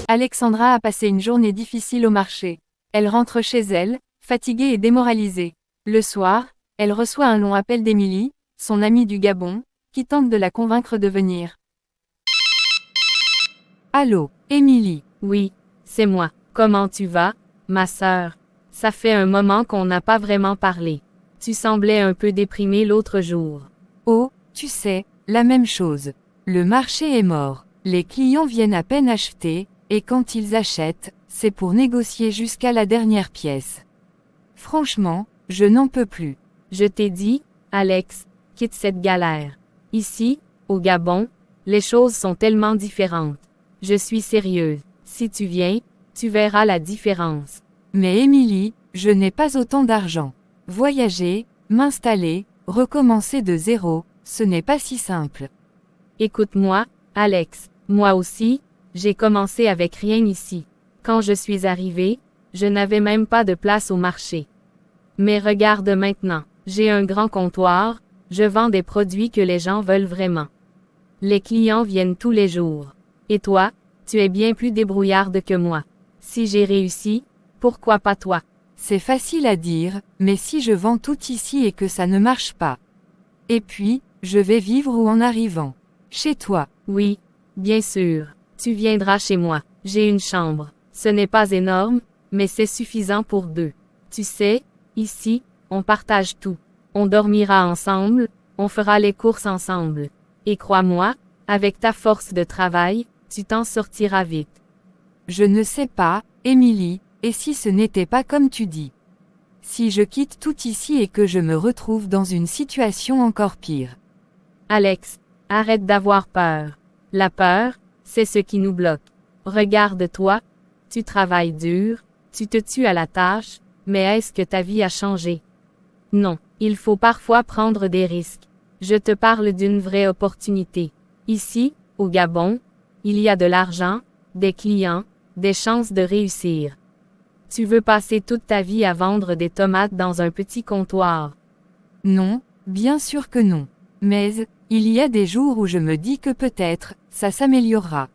Alexandra a passé une journée difficile au marché. Elle rentre chez elle, fatiguée et démoralisée. Le soir, elle reçoit un long appel d'Émilie, son amie du Gabon, qui tente de la convaincre de venir. Allô, Émilie. Oui, c'est moi. Comment tu vas, ma sœur? Ça fait un moment qu'on n'a pas vraiment parlé. Tu semblais un peu déprimée l'autre jour. Oh, tu sais, la même chose. Le marché est mort. Les clients viennent à peine acheter, et quand ils achètent, c'est pour négocier jusqu'à la dernière pièce. Franchement, je n'en peux plus. Je t'ai dit, Alex, quitte cette galère. Ici, au Gabon, les choses sont tellement différentes. Je suis sérieuse. Si tu viens, tu verras la différence. Mais Émilie, je n'ai pas autant d'argent. Voyager, m'installer, recommencer de zéro, ce n'est pas si simple. Écoute-moi, Alex, moi aussi, j'ai commencé avec rien ici. Quand je suis arrivée, je n'avais même pas de place au marché. Mais regarde maintenant, j'ai un grand comptoir, je vends des produits que les gens veulent vraiment. Les clients viennent tous les jours. Et toi, tu es bien plus débrouillarde que moi. Si j'ai réussi, pourquoi pas toi? C'est facile à dire, mais si je vends tout ici et que ça ne marche pas. Et puis, je vais vivre où en arrivant? Chez toi. Oui, bien sûr. Tu viendras chez moi. J'ai une chambre. Ce n'est pas énorme, mais c'est suffisant pour deux. Tu sais, ici, on partage tout. On dormira ensemble, on fera les courses ensemble. Et crois-moi, avec ta force de travail, tu t'en sortiras vite. Je ne sais pas, Émilie, et si ce n'était pas comme tu dis? Si je quitte tout ici et que je me retrouve dans une situation encore pire? Alex, arrête d'avoir peur. La peur, c'est ce qui nous bloque. Regarde-toi, tu travailles dur, tu te tues à la tâche, mais est-ce que ta vie a changé? Non, il faut parfois prendre des risques. Je te parle d'une vraie opportunité. Ici, au Gabon, il y a de l'argent, des clients, des chances de réussir. Tu veux passer toute ta vie à vendre des tomates dans un petit comptoir? Non, bien sûr que non. Mais, il y a des jours où je me dis que peut-être, ça s'améliorera.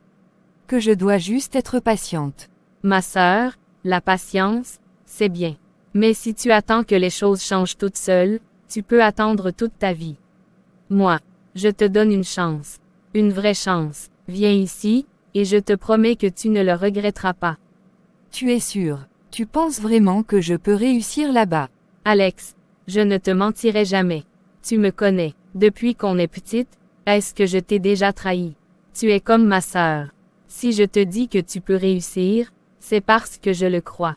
Que je dois juste être patiente. Ma sœur, la patience, c'est bien. Mais si tu attends que les choses changent toutes seules, tu peux attendre toute ta vie. Moi, je te donne une chance. Une vraie chance. Viens ici, et je te promets que tu ne le regretteras pas. Tu es sûr? Tu penses vraiment que je peux réussir là-bas? Alex, je ne te mentirai jamais. Tu me connais. Depuis qu'on est petite, est-ce que je t'ai déjà trahi? Tu es comme ma sœur. Si je te dis que tu peux réussir, c'est parce que je le crois.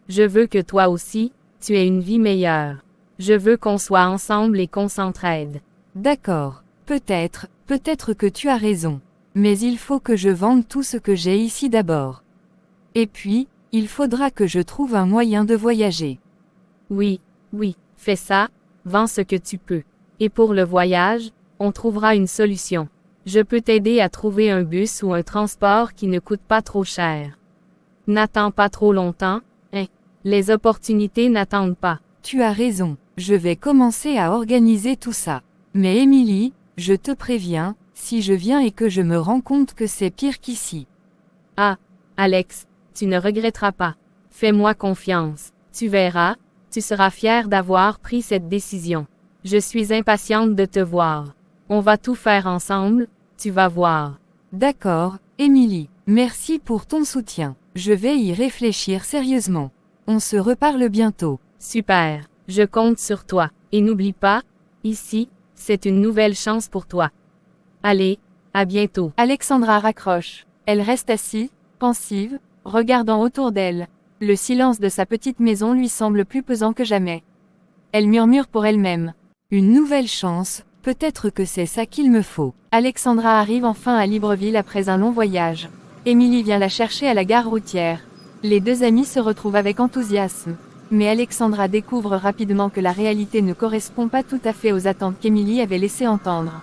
Je veux que toi aussi, tu aies une vie meilleure. Je veux qu'on soit ensemble et qu'on s'entraide. D'accord. Peut-être que tu as raison. Mais il faut que je vende tout ce que j'ai ici d'abord. Et puis, il faudra que je trouve un moyen de voyager. Oui, fais ça, vends ce que tu peux. Et pour le voyage, on trouvera une solution. Je peux t'aider à trouver un bus ou un transport qui ne coûte pas trop cher. N'attends pas trop longtemps, hein. Les opportunités n'attendent pas. Tu as raison, je vais commencer à organiser tout ça. Mais Émilie, je te préviens, si je viens et que je me rends compte que c'est pire qu'ici. Ah, Alex, tu ne regretteras pas. Fais-moi confiance. Tu verras, tu seras fier d'avoir pris cette décision. Je suis impatiente de te voir. On va tout faire ensemble, tu vas voir. D'accord, Émilie, merci pour ton soutien. Je vais y réfléchir sérieusement. On se reparle bientôt. Super, je compte sur toi. Et n'oublie pas, ici, c'est une nouvelle chance pour toi. Allez, à bientôt. Alexandra raccroche. Elle reste assise, pensive, regardant autour d'elle. Le silence de sa petite maison lui semble plus pesant que jamais. Elle murmure pour elle-même. Une nouvelle chance, peut-être que c'est ça qu'il me faut. Alexandra arrive enfin à Libreville après un long voyage. Émilie vient la chercher à la gare routière. Les deux amies se retrouvent avec enthousiasme. Mais Alexandra découvre rapidement que la réalité ne correspond pas tout à fait aux attentes qu'Émilie avait laissé entendre.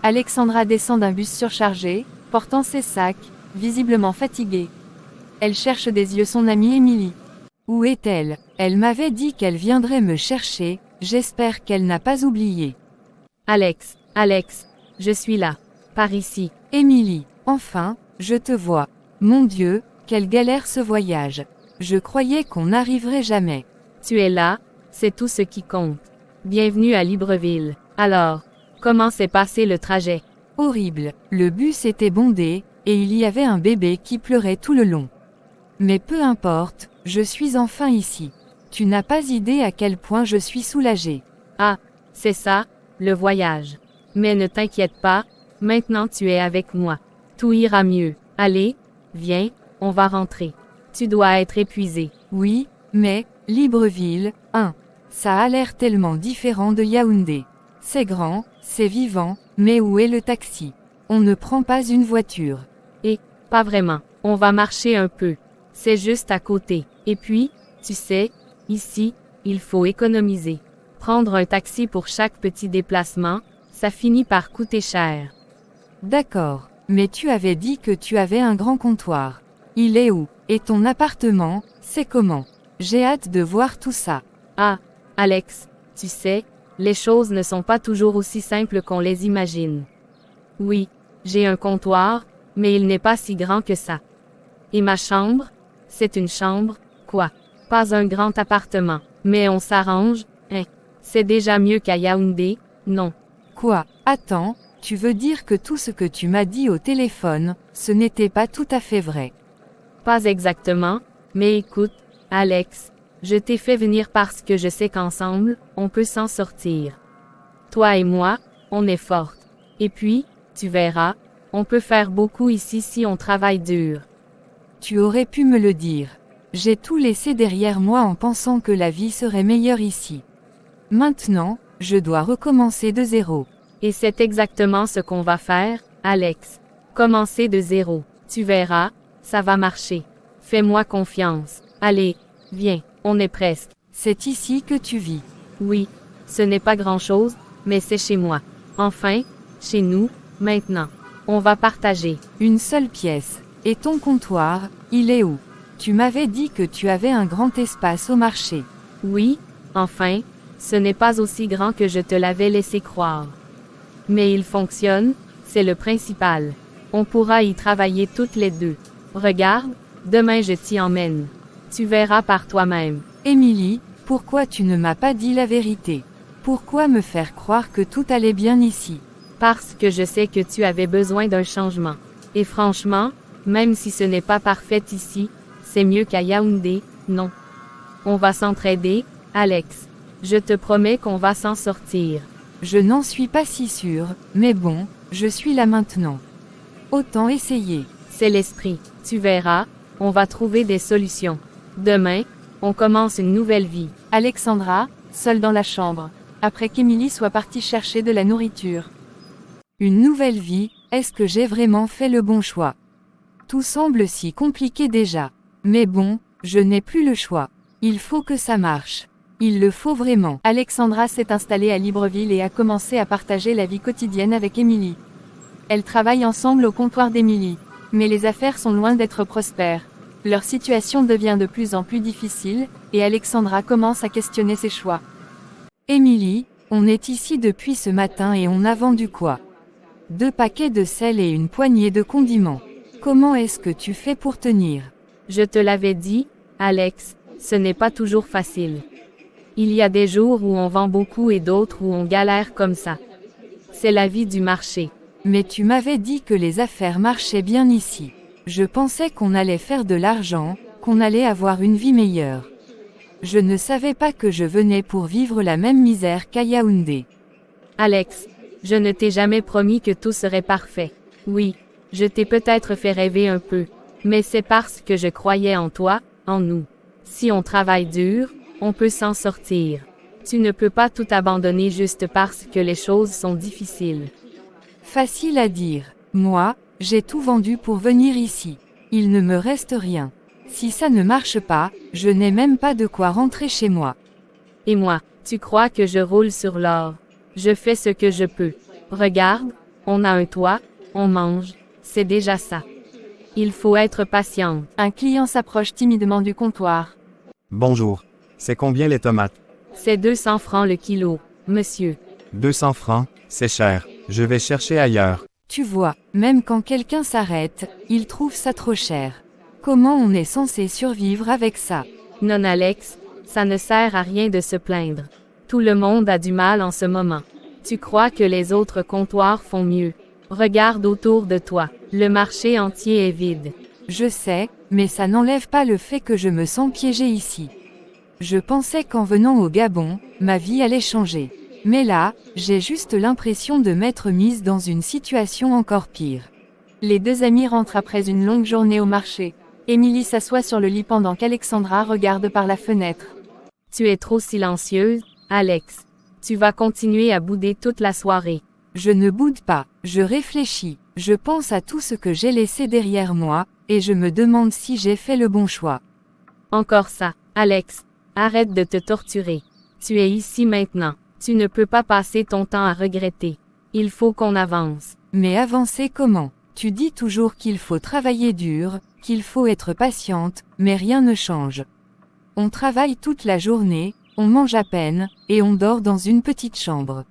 Alexandra descend d'un bus surchargé, portant ses sacs, visiblement fatiguée. Elle cherche des yeux son amie Émilie. Où est-elle? Elle m'avait dit qu'elle viendrait me chercher, j'espère qu'elle n'a pas oublié. Alex, je suis là. Par ici. Émilie, enfin, je te vois. Mon Dieu, quelle galère ce voyage. Je croyais qu'on n'arriverait jamais. Tu es là, c'est tout ce qui compte. Bienvenue à Libreville. Alors, comment s'est passé le trajet? Horrible, le bus était bondé, et il y avait un bébé qui pleurait tout le long. Mais peu importe, je suis enfin ici. Tu n'as pas idée à quel point je suis soulagée. Ah, c'est ça, le voyage. Mais ne t'inquiète pas, maintenant tu es avec moi. Tout ira mieux. Allez, viens, on va rentrer. Tu dois être épuisé. Oui, mais, Libreville, ça a l'air tellement différent de Yaoundé. C'est grand, c'est vivant, mais où est le taxi? On ne prend pas une voiture. Et, pas vraiment. On va marcher un peu. C'est juste à côté. Et puis, tu sais, ici, il faut économiser. Prendre un taxi pour chaque petit déplacement, ça finit par coûter cher. D'accord, mais tu avais dit que tu avais un grand comptoir. Il est où? Et ton appartement, c'est comment? J'ai hâte de voir tout ça. Ah, Alex, tu sais, les choses ne sont pas toujours aussi simples qu'on les imagine. Oui, j'ai un comptoir, mais il n'est pas si grand que ça. Et ma chambre? C'est une chambre, quoi? Pas un grand appartement. Mais on s'arrange, hein? C'est déjà mieux qu'à Yaoundé, non? Quoi? Attends, tu veux dire que tout ce que tu m'as dit au téléphone, ce n'était pas tout à fait vrai? Pas exactement, mais écoute, Alex, je t'ai fait venir parce que je sais qu'ensemble, on peut s'en sortir. Toi et moi, on est fortes. Et puis, tu verras, on peut faire beaucoup ici si on travaille dur. Tu aurais pu me le dire. J'ai tout laissé derrière moi en pensant que la vie serait meilleure ici. Maintenant, je dois recommencer de zéro. Et c'est exactement ce qu'on va faire, Alex. Commencer de zéro. Tu verras, ça va marcher. Fais-moi confiance. Allez, viens, on est presque. C'est ici que tu vis. Oui, ce n'est pas grand-chose, mais c'est chez moi. Enfin, chez nous, maintenant. On va partager. Une seule pièce. Et ton comptoir, il est où? Tu m'avais dit que tu avais un grand espace au marché. Oui, enfin, ce n'est pas aussi grand que je te l'avais laissé croire. Mais il fonctionne, c'est le principal. On pourra y travailler toutes les deux. Regarde, demain je t'y emmène. Tu verras par toi-même. Émilie, pourquoi tu ne m'as pas dit la vérité? Pourquoi me faire croire que tout allait bien ici? Parce que je sais que tu avais besoin d'un changement. Et franchement, même si ce n'est pas parfait ici, c'est mieux qu'à Yaoundé, non. On va s'entraider, Alex. Je te promets qu'on va s'en sortir. Je n'en suis pas si sûre, mais bon, je suis là maintenant. Autant essayer. C'est l'esprit. Tu verras, on va trouver des solutions. Demain, on commence une nouvelle vie. Alexandra, seule dans la chambre, après qu'Émilie soit partie chercher de la nourriture. Une nouvelle vie, est-ce que j'ai vraiment fait le bon choix? Tout semble si compliqué déjà. Mais bon, je n'ai plus le choix. Il faut que ça marche. Il le faut vraiment. Alexandra s'est installée à Libreville et a commencé à partager la vie quotidienne avec Émilie. Elles travaillent ensemble au comptoir d'Émilie. Mais les affaires sont loin d'être prospères. Leur situation devient de plus en plus difficile, et Alexandra commence à questionner ses choix. Émilie, on est ici depuis ce matin et on a vendu quoi? 2 paquets de sel et une poignée de condiments. Comment est-ce que tu fais pour tenir? Je te l'avais dit, Alex, ce n'est pas toujours facile. Il y a des jours où on vend beaucoup et d'autres où on galère comme ça. C'est la vie du marché. Mais tu m'avais dit que les affaires marchaient bien ici. Je pensais qu'on allait faire de l'argent, qu'on allait avoir une vie meilleure. Je ne savais pas que je venais pour vivre la même misère qu'à Yaoundé. Alex, je ne t'ai jamais promis que tout serait parfait. Oui, je t'ai peut-être fait rêver un peu. Mais c'est parce que je croyais en toi, en nous. Si on travaille dur, on peut s'en sortir. Tu ne peux pas tout abandonner juste parce que les choses sont difficiles. Facile à dire. Moi, j'ai tout vendu pour venir ici. Il ne me reste rien. Si ça ne marche pas, je n'ai même pas de quoi rentrer chez moi. Et moi, tu crois que je roule sur l'or? Je fais ce que je peux. Regarde, on a un toit, on mange, c'est déjà ça. Il faut être patient. Un client s'approche timidement du comptoir. Bonjour. C'est combien les tomates? C'est 200 francs le kilo, monsieur. 200 francs, c'est cher. Je vais chercher ailleurs. Tu vois, même quand quelqu'un s'arrête, il trouve ça trop cher. Comment on est censé survivre avec ça? Non Alex, ça ne sert à rien de se plaindre. Tout le monde a du mal en ce moment. Tu crois que les autres comptoirs font mieux. Regarde autour de toi. Le marché entier est vide. Je sais, mais ça n'enlève pas le fait que je me sens piégée ici. Je pensais qu'en venant au Gabon, ma vie allait changer. Mais là, j'ai juste l'impression de m'être mise dans une situation encore pire. Les deux amis rentrent après une longue journée au marché. Émilie s'assoit sur le lit pendant qu'Alexandra regarde par la fenêtre. Tu es trop silencieuse, Alex. Tu vas continuer à bouder toute la soirée. Je ne boude pas, je réfléchis, je pense à tout ce que j'ai laissé derrière moi, et je me demande si j'ai fait le bon choix. Encore ça, Alex. Arrête de te torturer. Tu es ici maintenant. Tu ne peux pas passer ton temps à regretter. Il faut qu'on avance. Mais avancer comment? Tu dis toujours qu'il faut travailler dur, qu'il faut être patiente, mais rien ne change. On travaille toute la journée, on mange à peine, et on dort dans une petite chambre.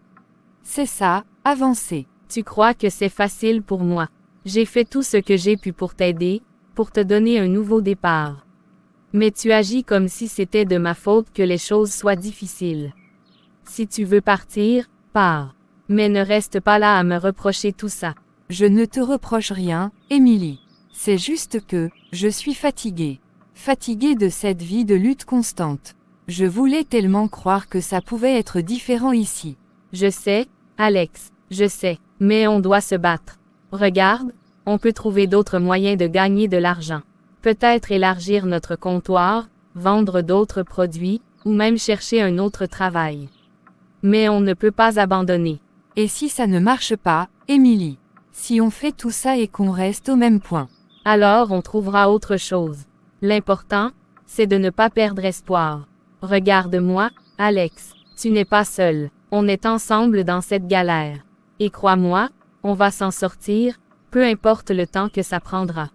C'est ça, avancer. Tu crois que c'est facile pour moi. J'ai fait tout ce que j'ai pu pour t'aider, pour te donner un nouveau départ. Mais tu agis comme si c'était de ma faute que les choses soient difficiles. Si tu veux partir, pars. Mais ne reste pas là à me reprocher tout ça. Je ne te reproche rien, Émilie. C'est juste que, je suis fatiguée. Fatiguée de cette vie de lutte constante. Je voulais tellement croire que ça pouvait être différent ici. Je sais, Alex, je sais, mais on doit se battre. Regarde, on peut trouver d'autres moyens de gagner de l'argent. Peut-être élargir notre comptoir, vendre d'autres produits, ou même chercher un autre travail. Mais on ne peut pas abandonner. Et si ça ne marche pas, Émilie? Si on fait tout ça et qu'on reste au même point? Alors on trouvera autre chose. L'important, c'est de ne pas perdre espoir. Regarde-moi, Alex, tu n'es pas seul. On est ensemble dans cette galère. Et crois-moi, on va s'en sortir, peu importe le temps que ça prendra.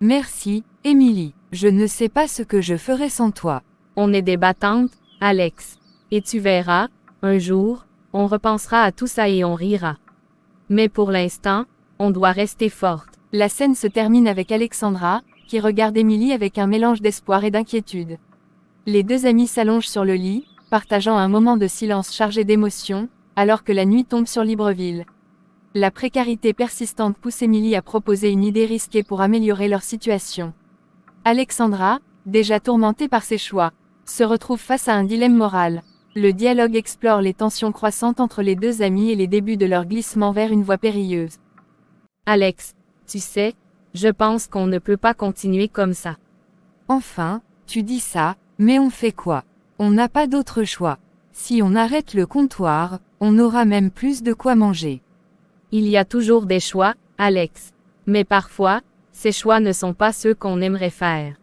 Merci, Émilie. Je ne sais pas ce que je ferais sans toi. On est des battantes, Alex. Et tu verras, un jour, on repensera à tout ça et on rira. Mais pour l'instant, on doit rester forte. La scène se termine avec Alexandra, qui regarde Émilie avec un mélange d'espoir et d'inquiétude. Les deux amis s'allongent sur le lit, partageant un moment de silence chargé d'émotions, alors que la nuit tombe sur Libreville. La précarité persistante pousse Émilie à proposer une idée risquée pour améliorer leur situation. Alexandra, déjà tourmentée par ses choix, se retrouve face à un dilemme moral. Le dialogue explore les tensions croissantes entre les deux amis et les débuts de leur glissement vers une voie périlleuse. Alex, tu sais, je pense qu'on ne peut pas continuer comme ça. Enfin, tu dis ça, mais on fait quoi? On n'a pas d'autre choix. Si on arrête le comptoir, on aura même plus de quoi manger. Il y a toujours des choix, Alex. Mais parfois, ces choix ne sont pas ceux qu'on aimerait faire.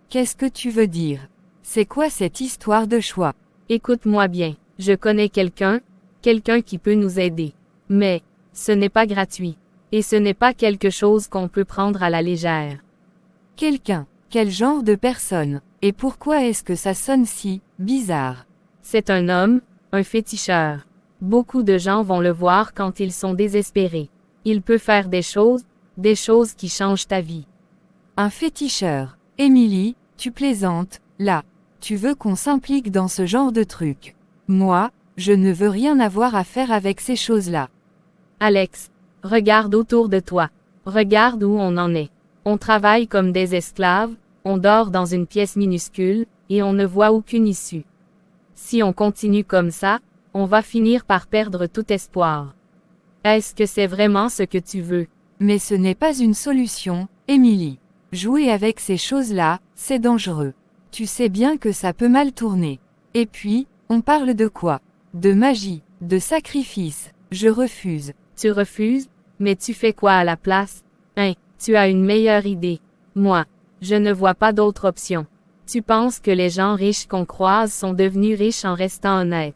Qu'est-ce que tu veux dire? C'est quoi cette histoire de choix? Écoute-moi bien, je connais quelqu'un qui peut nous aider. Mais, ce n'est pas gratuit. Et ce n'est pas quelque chose qu'on peut prendre à la légère. Quelqu'un? Quel genre de personne? Et pourquoi est-ce que ça sonne si bizarre? C'est un homme, un féticheur. Beaucoup de gens vont le voir quand ils sont désespérés. Il peut faire des choses qui changent ta vie. Un féticheur? Émilie, tu plaisantes, là. Tu veux qu'on s'implique dans ce genre de truc? Moi, je ne veux rien avoir à faire avec ces choses-là. Alex, regarde autour de toi. Regarde où on en est. On travaille comme des esclaves, on dort dans une pièce minuscule, et on ne voit aucune issue. Si on continue comme ça, on va finir par perdre tout espoir. Est-ce que c'est vraiment ce que tu veux? Mais ce n'est pas une solution, Émilie. Jouer avec ces choses-là, c'est dangereux. Tu sais bien que ça peut mal tourner. Et puis, on parle de quoi? De magie, de sacrifice. Je refuse. Tu refuses? Mais tu fais quoi à la place? Tu as une meilleure idée. Moi, je ne vois pas d'autre option. Tu penses que les gens riches qu'on croise sont devenus riches en restant honnêtes.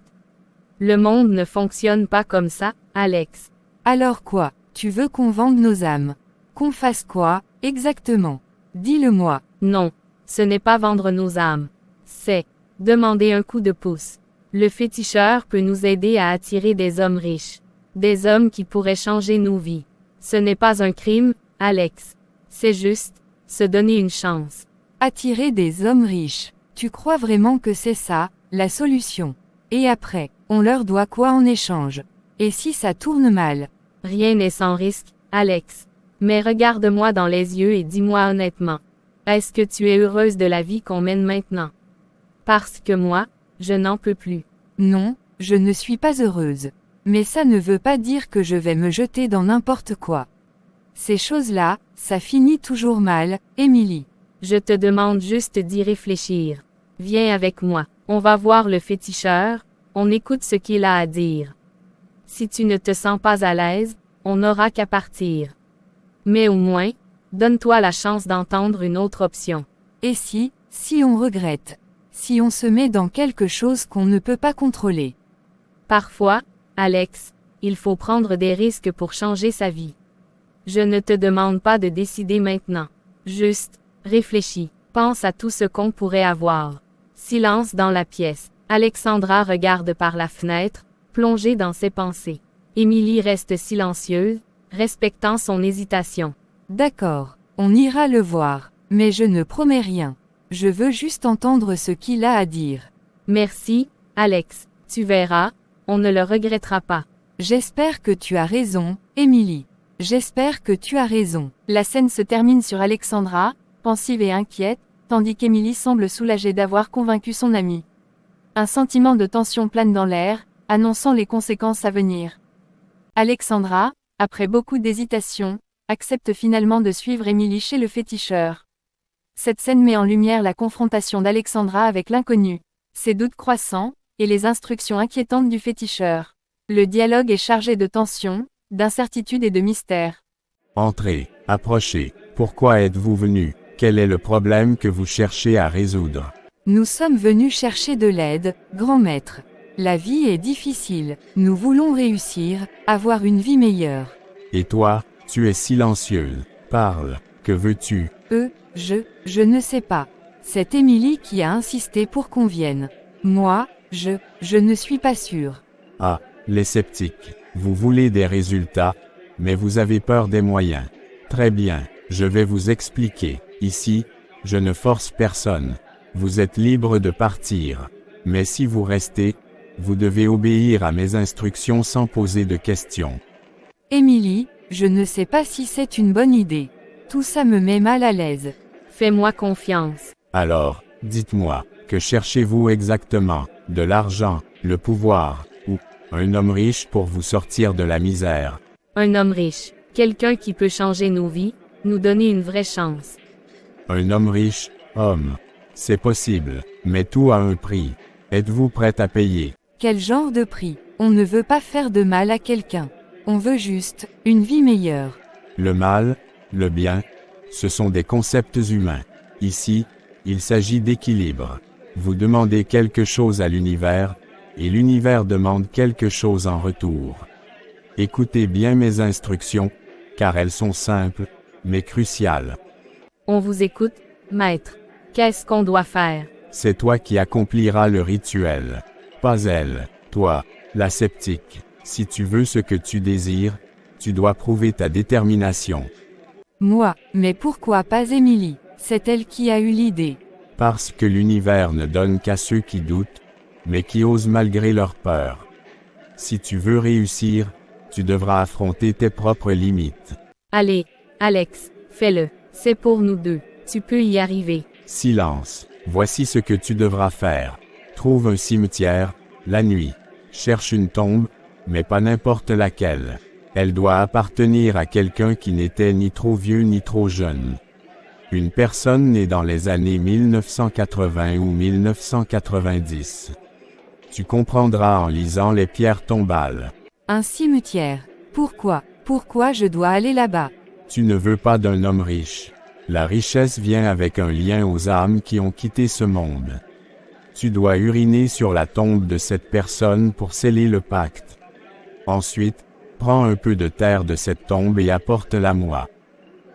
Le monde ne fonctionne pas comme ça, Alex. Alors quoi? Tu veux qu'on vende nos âmes? Qu'on fasse quoi, exactement? Dis-le-moi. Non, ce n'est pas vendre nos âmes. C'est demander un coup de pouce. Le féticheur peut nous aider à attirer des hommes riches. Des hommes qui pourraient changer nos vies. Ce n'est pas un crime, Alex. C'est juste, se donner une chance. Attirer des hommes riches. Tu crois vraiment que c'est ça, la solution? Et après, on leur doit quoi en échange? Et si ça tourne mal? Rien n'est sans risque, Alex. Mais regarde-moi dans les yeux et dis-moi honnêtement. Est-ce que tu es heureuse de la vie qu'on mène maintenant? Parce que moi, je n'en peux plus. Non, je ne suis pas heureuse. Mais ça ne veut pas dire que je vais me jeter dans n'importe quoi. Ces choses-là, ça finit toujours mal, Émilie. Je te demande juste d'y réfléchir. Viens avec moi. On va voir le féticheur, on écoute ce qu'il a à dire. Si tu ne te sens pas à l'aise, on n'aura qu'à partir. Mais au moins, donne-toi la chance d'entendre une autre option. Et si on regrette? Si on se met dans quelque chose qu'on ne peut pas contrôler? Parfois, Alex, il faut prendre des risques pour changer sa vie. Je ne te demande pas de décider maintenant. Juste, réfléchis, pense à tout ce qu'on pourrait avoir. Silence dans la pièce. Alexandra regarde par la fenêtre, plongée dans ses pensées. Émilie reste silencieuse, respectant son hésitation. D'accord, on ira le voir, mais je ne promets rien. Je veux juste entendre ce qu'il a à dire. Merci, Alex. Tu verras, on ne le regrettera pas. J'espère que tu as raison, Émilie. J'espère que tu as raison. La scène se termine sur Alexandra, pensive et inquiète, tandis qu'Émilie semble soulagée d'avoir convaincu son amie. Un sentiment de tension plane dans l'air, annonçant les conséquences à venir. Alexandra, après beaucoup d'hésitation, accepte finalement de suivre Émilie chez le féticheur. Cette scène met en lumière la confrontation d'Alexandra avec l'inconnu, ses doutes croissants, et les instructions inquiétantes du féticheur. Le dialogue est chargé de tension, d'incertitude et de mystère. Entrez, approchez. Pourquoi êtes-vous venu? Quel est le problème que vous cherchez à résoudre? Nous sommes venus chercher de l'aide, grand maître. La vie est difficile, nous voulons réussir, avoir une vie meilleure. Et toi, tu es silencieuse. Parle, que veux-tu? Je ne sais pas. C'est Émilie qui a insisté pour qu'on vienne. Moi, je ne suis pas sûre. Ah, les sceptiques. Vous voulez des résultats, mais vous avez peur des moyens. Très bien, je vais vous expliquer. Ici, je ne force personne. Vous êtes libre de partir. Mais si vous restez, vous devez obéir à mes instructions sans poser de questions. Émilie, je ne sais pas si c'est une bonne idée. Tout ça me met mal à l'aise. Fais-moi confiance. Alors, dites-moi, que cherchez-vous exactement? De l'argent, le pouvoir, ou un homme riche pour vous sortir de la misère? Un homme riche, quelqu'un qui peut changer nos vies, nous donner une vraie chance. Un homme riche, homme. C'est possible, mais tout a un prix. Êtes-vous prête à payer? Quel genre de prix? On ne veut pas faire de mal à quelqu'un. On veut juste une vie meilleure. Le mal, le bien, ce sont des concepts humains. Ici, il s'agit d'équilibre. Vous demandez quelque chose à l'univers, et l'univers demande quelque chose en retour. Écoutez bien mes instructions, car elles sont simples, mais cruciales. On vous écoute, maître. Qu'est-ce qu'on doit faire? C'est toi qui accompliras le rituel. Pas elle, toi, la sceptique. Si tu veux ce que tu désires, tu dois prouver ta détermination. Moi, mais pourquoi pas Émilie? C'est elle qui a eu l'idée. Parce que l'univers ne donne qu'à ceux qui doutent, mais qui osent malgré leur peur. Si tu veux réussir, tu devras affronter tes propres limites. Allez, Alex, fais-le. C'est pour nous deux. Tu peux y arriver. Silence. Voici ce que tu devras faire. Trouve un cimetière, la nuit. Cherche une tombe, mais pas n'importe laquelle. Elle doit appartenir à quelqu'un qui n'était ni trop vieux ni trop jeune. Une personne née dans les années 1980 ou 1990. Tu comprendras en lisant les pierres tombales. Un cimetière. Pourquoi? Pourquoi je dois aller là-bas? Tu ne veux pas d'un homme riche. La richesse vient avec un lien aux âmes qui ont quitté ce monde. Tu dois uriner sur la tombe de cette personne pour sceller le pacte. Ensuite, prends un peu de terre de cette tombe et apporte-la-moi.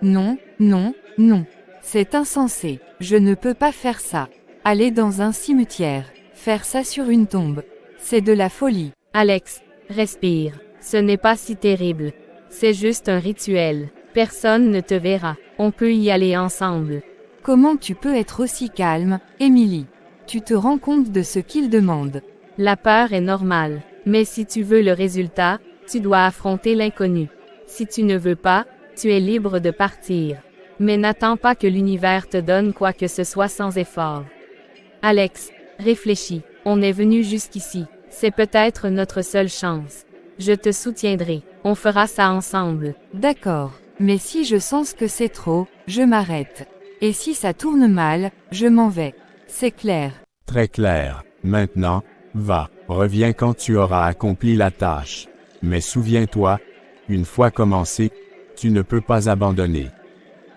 Non, non, non. C'est insensé. Je ne peux pas faire ça. Aller dans un cimetière. Faire ça sur une tombe. C'est de la folie. Alex, respire. Ce n'est pas si terrible. C'est juste un rituel. Personne ne te verra. On peut y aller ensemble. Comment tu peux être aussi calme, Émilie? Tu te rends compte de ce qu'il demande. La peur est normale. Mais si tu veux le résultat, tu dois affronter l'inconnu. Si tu ne veux pas, tu es libre de partir. Mais n'attends pas que l'univers te donne quoi que ce soit sans effort. Alex, réfléchis. On est venu jusqu'ici. C'est peut-être notre seule chance. Je te soutiendrai. On fera ça ensemble. D'accord. Mais si je sens que c'est trop, je m'arrête. Et si ça tourne mal, je m'en vais. C'est clair. Très clair. Maintenant, va, reviens quand tu auras accompli la tâche. Mais souviens-toi, une fois commencé, tu ne peux pas abandonner.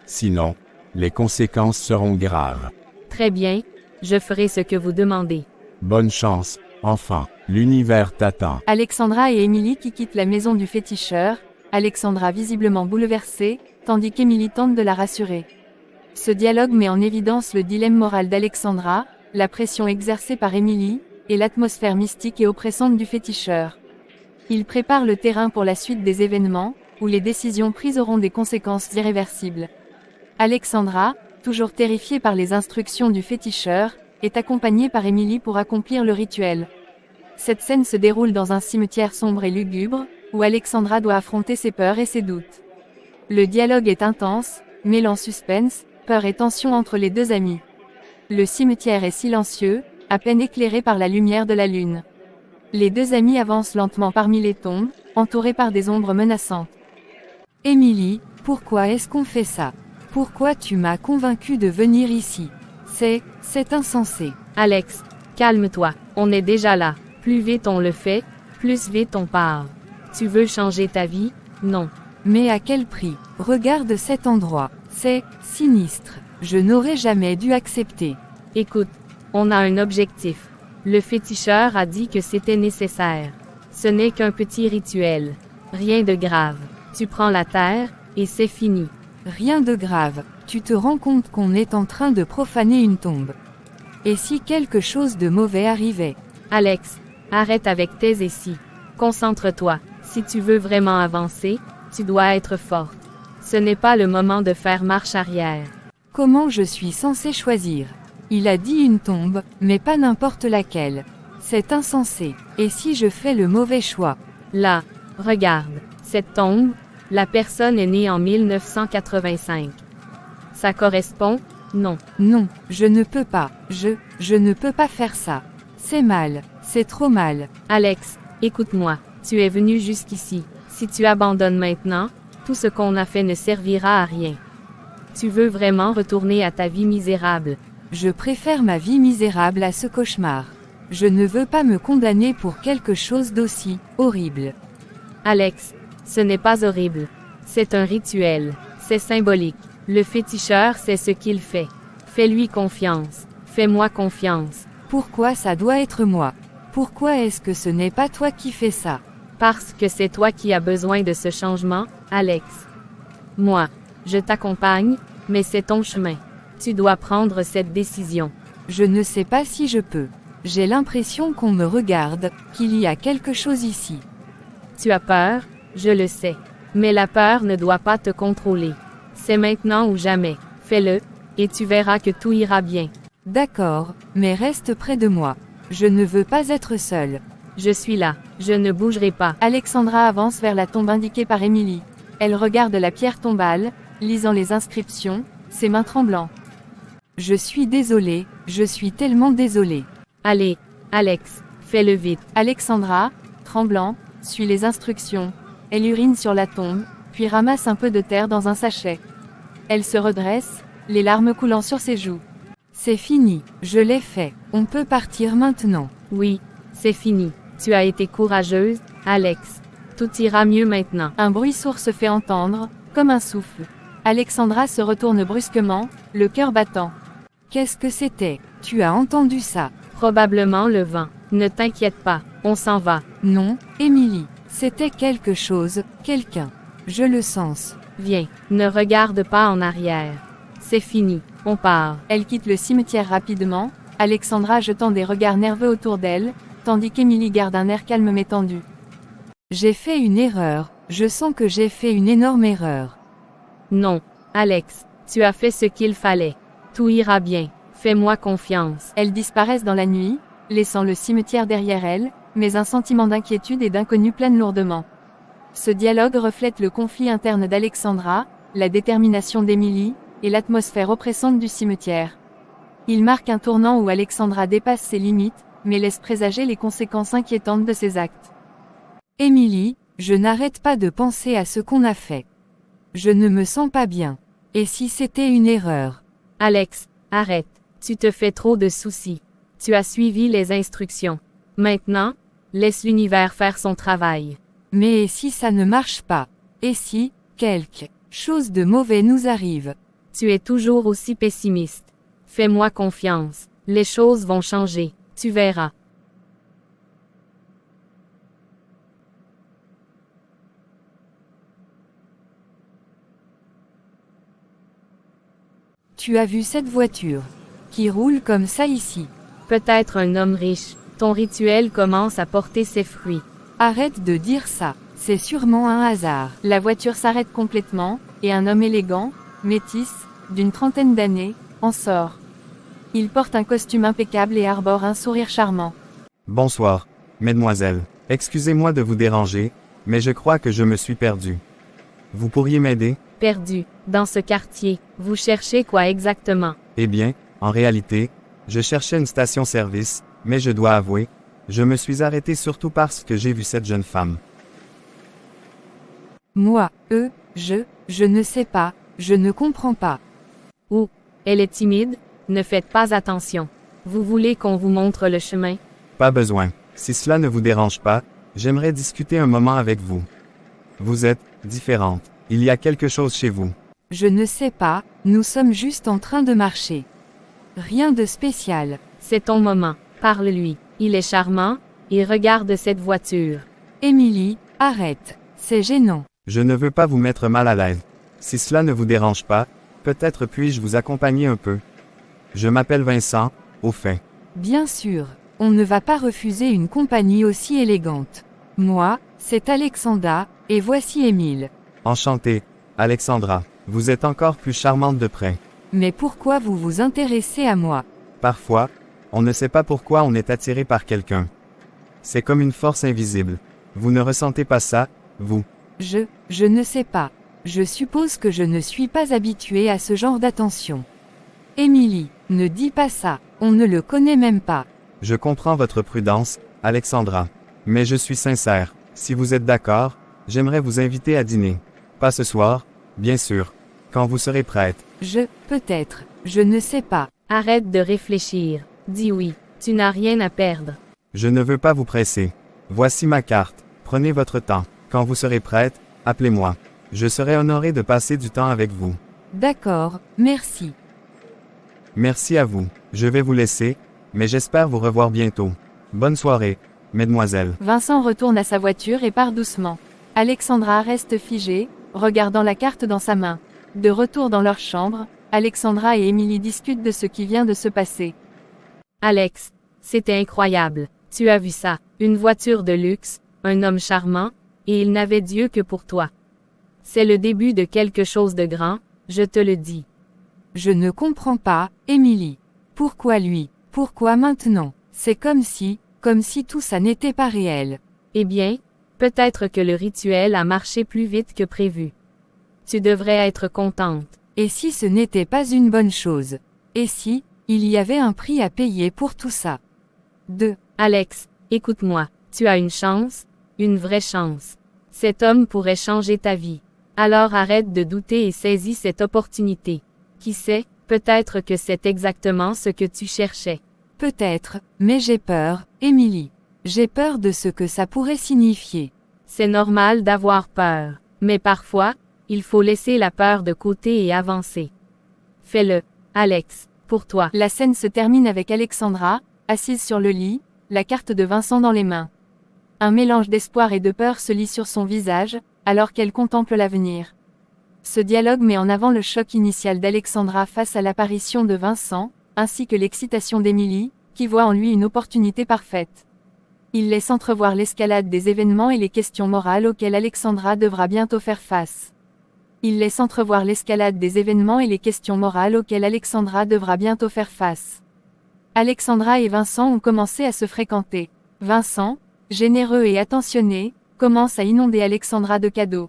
Sinon, les conséquences seront graves. Très bien, je ferai ce que vous demandez. Bonne chance, enfant, l'univers t'attend. Alexandra et Émilie qui quittent la maison du féticheur, Alexandra visiblement bouleversée, tandis qu'Émilie tente de la rassurer. Ce dialogue met en évidence le dilemme moral d'Alexandra, la pression exercée par Émilie, et l'atmosphère mystique et oppressante du féticheur. Il prépare le terrain pour la suite des événements, où les décisions prises auront des conséquences irréversibles. Alexandra, toujours terrifiée par les instructions du féticheur, est accompagnée par Émilie pour accomplir le rituel. Cette scène se déroule dans un cimetière sombre et lugubre, où Alexandra doit affronter ses peurs et ses doutes. Le dialogue est intense, mêlant suspense, peur et tension entre les deux amis. Le cimetière est silencieux, à peine éclairé par la lumière de la lune. Les deux amis avancent lentement parmi les tombes, entourés par des ombres menaçantes. Émilie, pourquoi est-ce qu'on fait ça? Pourquoi tu m'as convaincue de venir ici? C'est insensé. Alex, calme-toi, on est déjà là. Plus vite on le fait, plus vite on part. Tu veux changer ta vie? Non. Mais à quel prix? Regarde cet endroit. C'est sinistre. Je n'aurais jamais dû accepter. Écoute, on a un objectif. Le féticheur a dit que c'était nécessaire. Ce n'est qu'un petit rituel. Rien de grave. Tu prends la terre, et c'est fini. Rien de grave. Tu te rends compte qu'on est en train de profaner une tombe. Et si quelque chose de mauvais arrivait? Alex, arrête avec tes et si. Concentre-toi. Si tu veux vraiment avancer, tu dois être forte. Ce n'est pas le moment de faire marche arrière. Comment je suis censée choisir? Il a dit une tombe, mais pas n'importe laquelle. C'est insensé. Et si je fais le mauvais choix? Là, regarde. Cette tombe, la personne est née en 1985. Ça correspond? Non. Non, je ne peux pas. Je ne peux pas faire ça. C'est mal. C'est trop mal. Alex, écoute-moi. Tu es venu jusqu'ici. Si tu abandonnes maintenant, tout ce qu'on a fait ne servira à rien. Tu veux vraiment retourner à ta vie misérable. Je préfère ma vie misérable à ce cauchemar. Je ne veux pas me condamner pour quelque chose d'aussi horrible. Alex, ce n'est pas horrible. C'est un rituel. C'est symbolique. Le féticheur sait ce qu'il fait. Fais-lui confiance. Fais-moi confiance. Pourquoi ça doit être moi? Pourquoi est-ce que ce n'est pas toi qui fais ça? Parce que c'est toi qui as besoin de ce changement, Alex. Moi, je t'accompagne, mais c'est ton chemin. Tu dois prendre cette décision. Je ne sais pas si je peux. J'ai l'impression qu'on me regarde, qu'il y a quelque chose ici. Tu as peur, je le sais. Mais la peur ne doit pas te contrôler. C'est maintenant ou jamais. Fais-le, et tu verras que tout ira bien. D'accord, mais reste près de moi. Je ne veux pas être seule. Je suis là, je ne bougerai pas. Alexandra avance vers la tombe indiquée par Émilie. Elle regarde la pierre tombale, lisant les inscriptions, ses mains tremblant. Je suis désolée, je suis tellement désolée. Allez, Alex, fais-le vite. Alexandra, tremblant, suit les instructions. Elle urine sur la tombe, puis ramasse un peu de terre dans un sachet. Elle se redresse, les larmes coulant sur ses joues. C'est fini, je l'ai fait. On peut partir maintenant. Oui, c'est fini. Tu as été courageuse, Alex. Tout ira mieux maintenant. Un bruit sourd se fait entendre, comme un souffle. Alexandra se retourne brusquement, le cœur battant. Qu'est-ce que c'était? Tu as entendu ça? Probablement le vent. Ne t'inquiète pas, on s'en va. Non, Émilie. C'était quelque chose, quelqu'un. Je le sens. Viens, ne regarde pas en arrière. C'est fini, on part. Elle quitte le cimetière rapidement, Alexandra jetant des regards nerveux autour d'elle, tandis qu'Émilie garde un air calme mais tendu. J'ai fait une erreur, Je sens que j'ai fait une énorme erreur. Non, Alex, tu as fait ce qu'il fallait. Tout ira bien. Fais-moi confiance. Elles disparaissent dans la nuit, laissant le cimetière derrière elles, mais un sentiment d'inquiétude et d'inconnu plane lourdement. Ce dialogue reflète le conflit interne d'Alexandra, la détermination d'Emily, et l'atmosphère oppressante du cimetière. Il marque un tournant où Alexandra dépasse ses limites, mais laisse présager les conséquences inquiétantes de ses actes. Emily, je n'arrête pas de penser à ce qu'on a fait. Je ne me sens pas bien. Et si c'était une erreur? Alex, arrête. Tu te fais trop de soucis. Tu as suivi les instructions. Maintenant, laisse l'univers faire son travail. Mais et si ça ne marche pas? Et si, quelque chose de mauvais nous arrive? Tu es toujours aussi pessimiste. Fais-moi confiance. Les choses vont changer. Tu verras. Tu as vu cette voiture qui roule comme ça ici? Peut-être un homme riche. Ton rituel commence à porter ses fruits. Arrête de dire ça. C'est sûrement un hasard. La voiture s'arrête complètement, et un homme élégant, métis, d'une trentaine d'années, en sort. Il porte un costume impeccable et arbore un sourire charmant. Bonsoir, mesdemoiselles. Excusez-moi de vous déranger, mais je crois que je me suis perdu. Vous pourriez m'aider? Perdu. Dans ce quartier, vous cherchez quoi exactement? Eh bien, en réalité, je cherchais une station-service, mais je dois avouer, je me suis arrêté surtout parce que j'ai vu cette jeune femme. Moi, je ne sais pas, je ne comprends pas. Ou, elle est timide? Ne faites pas attention. Vous voulez qu'on vous montre le chemin? Pas besoin. Si cela ne vous dérange pas, j'aimerais discuter un moment avec vous. Vous êtes différente. Il y a quelque chose chez vous. Je ne sais pas, nous sommes juste en train de marcher. Rien de spécial. C'est ton moment. Parle-lui. Il est charmant, et regarde cette voiture. Emily, arrête. C'est gênant. Je ne veux pas vous mettre mal à l'aise. Si cela ne vous dérange pas, peut-être puis-je vous accompagner un peu. Je m'appelle Vincent, au fait. Bien sûr, on ne va pas refuser une compagnie aussi élégante. Moi, c'est Alexandra, et voici Émile. Enchanté, Alexandra. Vous êtes encore plus charmante de près. Mais pourquoi vous vous intéressez à moi? Parfois, on ne sait pas pourquoi on est attiré par quelqu'un. C'est comme une force invisible. Vous ne ressentez pas ça, vous? Je ne sais pas. Je suppose que je ne suis pas habituée à ce genre d'attention. Émilie, ne dis pas ça, on ne le connaît même pas. Je comprends votre prudence, Alexandra. Mais je suis sincère. Si vous êtes d'accord, j'aimerais vous inviter à dîner. Pas ce soir, bien sûr. Quand vous serez prête. Peut-être, je ne sais pas. Arrête de réfléchir. Dis oui, tu n'as rien à perdre. Je ne veux pas vous presser. Voici ma carte. Prenez votre temps. Quand vous serez prête, appelez-moi. Je serai honoré de passer du temps avec vous. D'accord, merci. Merci à vous. Je vais vous laisser, mais j'espère vous revoir bientôt. Bonne soirée, mesdemoiselles. Vincent retourne à sa voiture et part doucement. Alexandra reste figée, regardant la carte dans sa main. De retour dans leur chambre, Alexandra et Emily discutent de ce qui vient de se passer. Alex, c'était incroyable. Tu as vu ça, une voiture de luxe, un homme charmant, et il n'avait Dieu que pour toi. C'est le début de quelque chose de grand, je te le dis. Je ne comprends pas, Emily. Pourquoi lui? Pourquoi maintenant? C'est comme si tout ça n'était pas réel. Eh bien, peut-être que le rituel a marché plus vite que prévu. Tu devrais être contente. Et si ce n'était pas une bonne chose? Et si, il y avait un prix à payer pour tout ça? Alex, écoute-moi, tu as une chance, une vraie chance. Cet homme pourrait changer ta vie. Alors arrête de douter et saisis cette opportunité. Qui sait, peut-être que c'est exactement ce que tu cherchais. Peut-être, mais j'ai peur, Emily. J'ai peur de ce que ça pourrait signifier. C'est normal d'avoir peur, mais parfois, il faut laisser la peur de côté et avancer. Fais-le, Alex, pour toi. La scène se termine avec Alexandra, assise sur le lit, la carte de Vincent dans les mains. Un mélange d'espoir et de peur se lit sur son visage, alors qu'elle contemple l'avenir. Ce dialogue met en avant le choc initial d'Alexandra face à l'apparition de Vincent, ainsi que l'excitation d'Emily, qui voit en lui une opportunité parfaite. Il laisse entrevoir l'escalade des événements et les questions morales auxquelles Alexandra devra bientôt faire face. Il laisse entrevoir l'escalade des événements et les questions morales auxquelles Alexandra devra bientôt faire face. Alexandra et Vincent ont commencé à se fréquenter. Vincent, généreux et attentionné, commence à inonder Alexandra de cadeaux.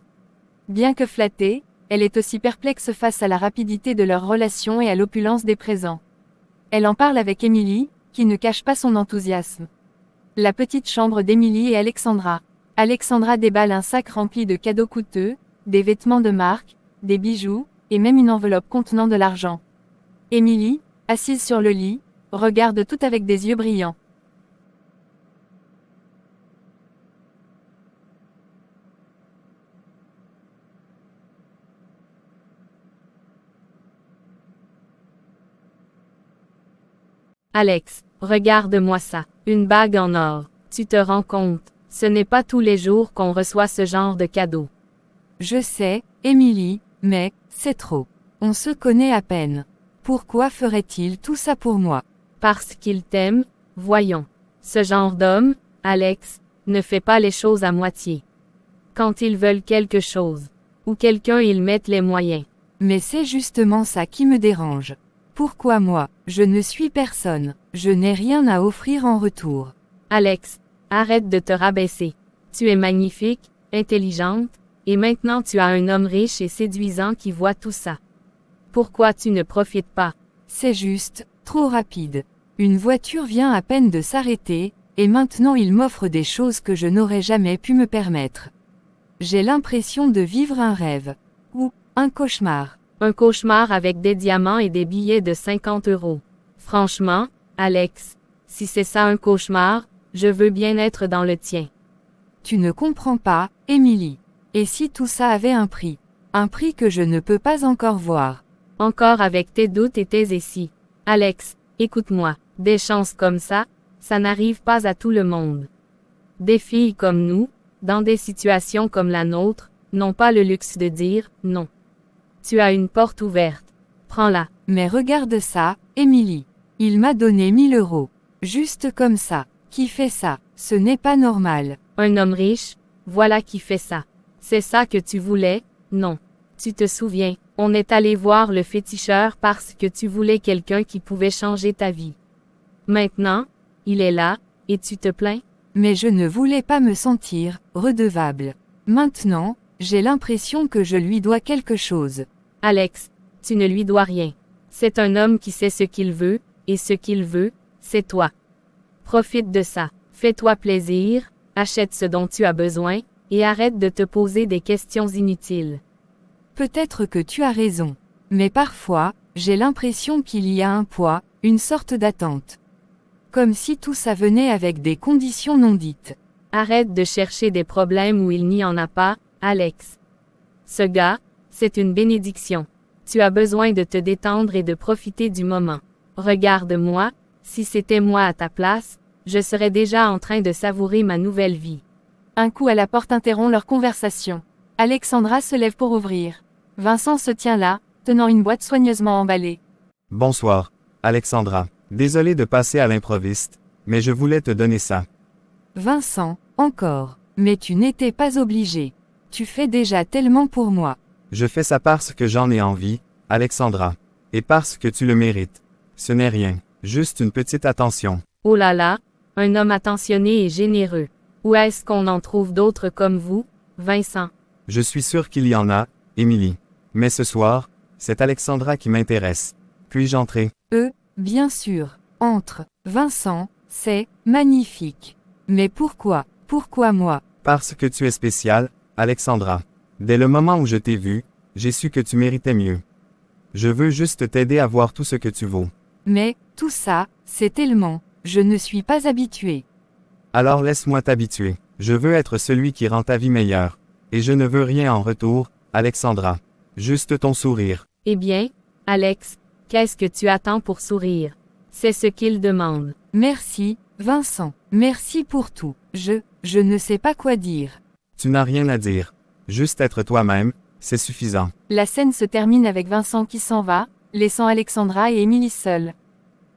Bien que flattée, elle est aussi perplexe face à la rapidité de leur relation et à l'opulence des présents. Elle en parle avec Émilie, qui ne cache pas son enthousiasme. La petite chambre d'Émilie et Alexandra. Alexandra déballe un sac rempli de cadeaux coûteux, des vêtements de marque, des bijoux, et même une enveloppe contenant de l'argent. Émilie, assise sur le lit, regarde tout avec des yeux brillants. Alex, regarde-moi ça, une bague en or. Tu te rends compte, ce n'est pas tous les jours qu'on reçoit ce genre de cadeau. Je sais, Émilie, mais, c'est trop. On se connaît à peine. Pourquoi ferait-il tout ça pour moi? Parce qu'il t'aime, voyons. Ce genre d'homme, Alex, ne fait pas les choses à moitié. Quand ils veulent quelque chose, ou quelqu'un, ils mettent les moyens. Mais c'est justement ça qui me dérange. Pourquoi moi? Je ne suis personne. Je n'ai rien à offrir en retour. Alex, arrête de te rabaisser. Tu es magnifique, intelligente, et maintenant tu as un homme riche et séduisant qui voit tout ça. Pourquoi tu ne profites pas? C'est juste, trop rapide. Une voiture vient à peine de s'arrêter, et maintenant il m'offre des choses que je n'aurais jamais pu me permettre. J'ai l'impression de vivre un rêve. Ou, un cauchemar. Un cauchemar avec des diamants et des billets de 50 €. Franchement, Alex, si c'est ça un cauchemar, je veux bien être dans le tien. Tu ne comprends pas, Émilie. Et si tout ça avait un prix? Un prix que je ne peux pas encore voir. Encore avec tes doutes et tes essais. Alex, écoute-moi, des chances comme ça n'arrive pas à tout le monde. Des filles comme nous, dans des situations comme la nôtre, n'ont pas le luxe de dire « non ». Tu as une porte ouverte. Prends-la. Mais regarde ça, Émilie. Il m'a donné 1000 €. Juste comme ça. Qui fait ça? Ce n'est pas normal. Un homme riche, voilà qui fait ça. C'est ça que tu voulais? Non. Tu te souviens, on est allé voir le féticheur parce que tu voulais quelqu'un qui pouvait changer ta vie. Maintenant, il est là, et tu te plains? Mais je ne voulais pas me sentir redevable. Maintenant, j'ai l'impression que je lui dois quelque chose. Alex, tu ne lui dois rien. C'est un homme qui sait ce qu'il veut, et ce qu'il veut, c'est toi. Profite de ça. Fais-toi plaisir, achète ce dont tu as besoin, et arrête de te poser des questions inutiles. Peut-être que tu as raison. Mais parfois, j'ai l'impression qu'il y a un poids, une sorte d'attente. Comme si tout ça venait avec des conditions non dites. Arrête de chercher des problèmes où il n'y en a pas, Alex. Ce gars, c'est une bénédiction. Tu as besoin de te détendre et de profiter du moment. Regarde-moi, si c'était moi à ta place, je serais déjà en train de savourer ma nouvelle vie. Un coup à la porte interrompt leur conversation. Alexandra se lève pour ouvrir. Vincent se tient là, tenant une boîte soigneusement emballée. Bonsoir, Alexandra. Désolé de passer à l'improviste, mais je voulais te donner ça. Vincent, encore. Mais tu n'étais pas obligé. Tu fais déjà tellement pour moi. Je fais ça parce que j'en ai envie, Alexandra. Et parce que tu le mérites. Ce n'est rien, juste une petite attention. Oh là là, un homme attentionné et généreux. Où est-ce qu'on en trouve d'autres comme vous, Vincent? Je suis sûr qu'il y en a, Émilie. Mais ce soir, c'est Alexandra qui m'intéresse. Puis-je entrer? Bien sûr. Entre. Vincent, c'est magnifique. Mais pourquoi? Pourquoi moi? Parce que tu es spéciale, Alexandra. Dès le moment où je t'ai vue, j'ai su que tu méritais mieux. Je veux juste t'aider à voir tout ce que tu vaux. Mais, tout ça, c'est tellement. Je ne suis pas habituée. Alors laisse-moi t'habituer. Je veux être celui qui rend ta vie meilleure. Et je ne veux rien en retour, Alexandra. Juste ton sourire. Eh bien, Alex, qu'est-ce que tu attends pour sourire? C'est ce qu'il demande. Merci, Vincent. Merci pour tout. Je ne sais pas quoi dire. Tu n'as rien à dire. Juste être toi-même, c'est suffisant. La scène se termine avec Vincent qui s'en va, laissant Alexandra et Émilie seules.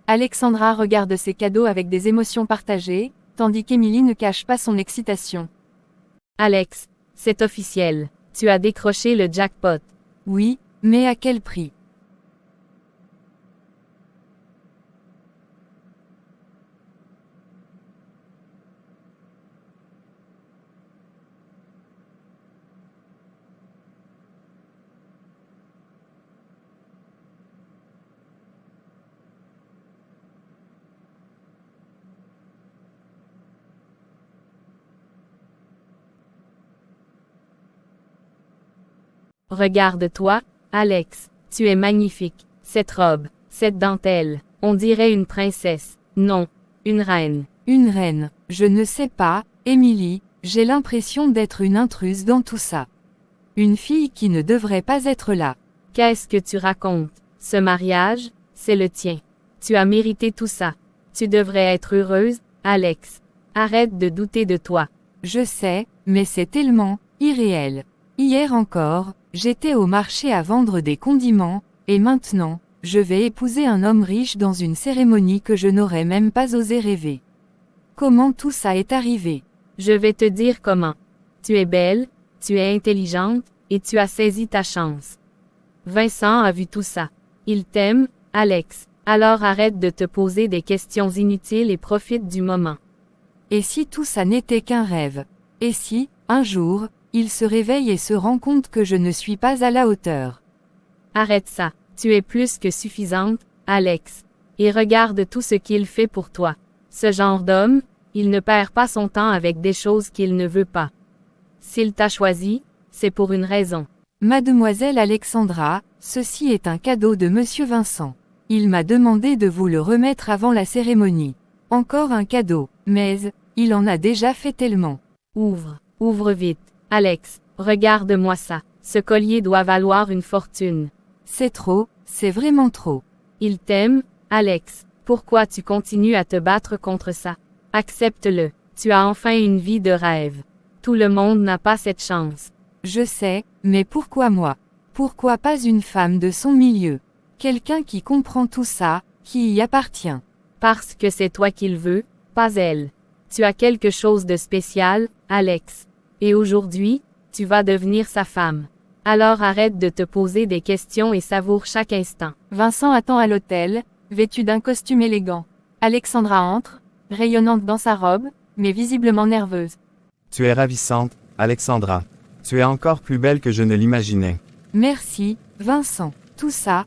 Alexandra regarde ses cadeaux avec des émotions partagées, tandis qu'Émilie ne cache pas son excitation. Alex, c'est officiel. Tu as décroché le jackpot. Oui, mais à quel prix? Regarde-toi, Alex. Tu es magnifique. Cette robe, cette dentelle, on dirait une princesse. Non, une reine. Une reine, je ne sais pas, Émilie, j'ai l'impression d'être une intruse dans tout ça. Une fille qui ne devrait pas être là. Qu'est-ce que tu racontes? Ce mariage, c'est le tien. Tu as mérité tout ça. Tu devrais être heureuse, Alex. Arrête de douter de toi. Je sais, mais c'est tellement irréel. Hier encore, j'étais au marché à vendre des condiments, et maintenant, je vais épouser un homme riche dans une cérémonie que je n'aurais même pas osé rêver. Comment tout ça est arrivé? Je vais te dire comment. Tu es belle, tu es intelligente, et tu as saisi ta chance. Vincent a vu tout ça. Il t'aime, Alex. Alors arrête de te poser des questions inutiles et profite du moment. Et si tout ça n'était qu'un rêve? Et si, un jour, il se réveille et se rend compte que je ne suis pas à la hauteur? Arrête ça. Tu es plus que suffisante, Alex. Et regarde tout ce qu'il fait pour toi. Ce genre d'homme, il ne perd pas son temps avec des choses qu'il ne veut pas. S'il t'a choisi, c'est pour une raison. Mademoiselle Alexandra, ceci est un cadeau de Monsieur Vincent. Il m'a demandé de vous le remettre avant la cérémonie. Encore un cadeau, mais, il en a déjà fait tellement. Ouvre vite. Alex, regarde-moi ça. Ce collier doit valoir une fortune. C'est trop, c'est vraiment trop. Il t'aime, Alex. Pourquoi tu continues à te battre contre ça? Accepte-le. Tu as enfin une vie de rêve. Tout le monde n'a pas cette chance. Je sais, mais pourquoi moi? Pourquoi pas une femme de son milieu? Quelqu'un qui comprend tout ça, qui y appartient. Parce que c'est toi qu'il veut, pas elle. Tu as quelque chose de spécial, Alex. Et aujourd'hui, tu vas devenir sa femme. Alors arrête de te poser des questions et savoure chaque instant. Vincent attend à l'hôtel, vêtu d'un costume élégant. Alexandra entre, rayonnante dans sa robe, mais visiblement nerveuse. Tu es ravissante, Alexandra. Tu es encore plus belle que je ne l'imaginais. Merci, Vincent. Tout ça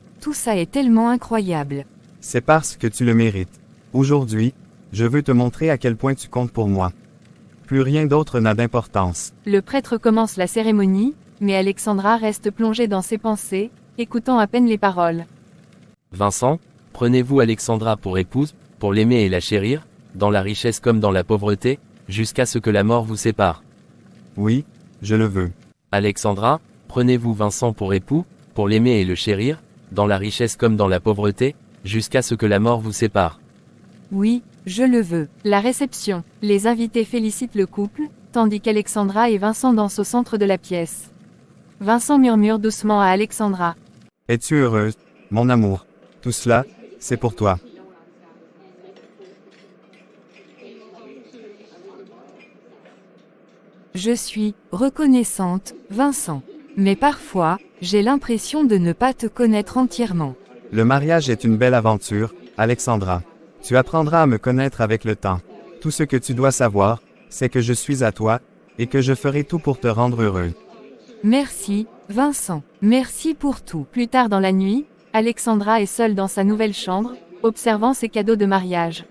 est tellement incroyable. C'est parce que tu le mérites. Aujourd'hui, je veux te montrer à quel point tu comptes pour moi. Plus rien d'autre n'a d'importance. Le prêtre commence la cérémonie, mais Alexandra reste plongée dans ses pensées, écoutant à peine les paroles. Vincent, prenez-vous Alexandra pour épouse, pour l'aimer et la chérir, dans la richesse comme dans la pauvreté, jusqu'à ce que la mort vous sépare. Oui, je le veux. Alexandra, prenez-vous Vincent pour époux, pour l'aimer et le chérir, dans la richesse comme dans la pauvreté, jusqu'à ce que la mort vous sépare. Oui, je le veux. La réception. Les invités félicitent le couple, tandis qu'Alexandra et Vincent dansent au centre de la pièce. Vincent murmure doucement à Alexandra. Es-tu heureuse, mon amour? Tout cela, c'est pour toi. Je suis reconnaissante, Vincent. Mais parfois, j'ai l'impression de ne pas te connaître entièrement. Le mariage est une belle aventure, Alexandra. Tu apprendras à me connaître avec le temps. Tout ce que tu dois savoir, c'est que je suis à toi, et que je ferai tout pour te rendre heureux. Merci, Vincent. Merci pour tout. Plus tard dans la nuit, Alexandra est seule dans sa nouvelle chambre, observant ses cadeaux de mariage.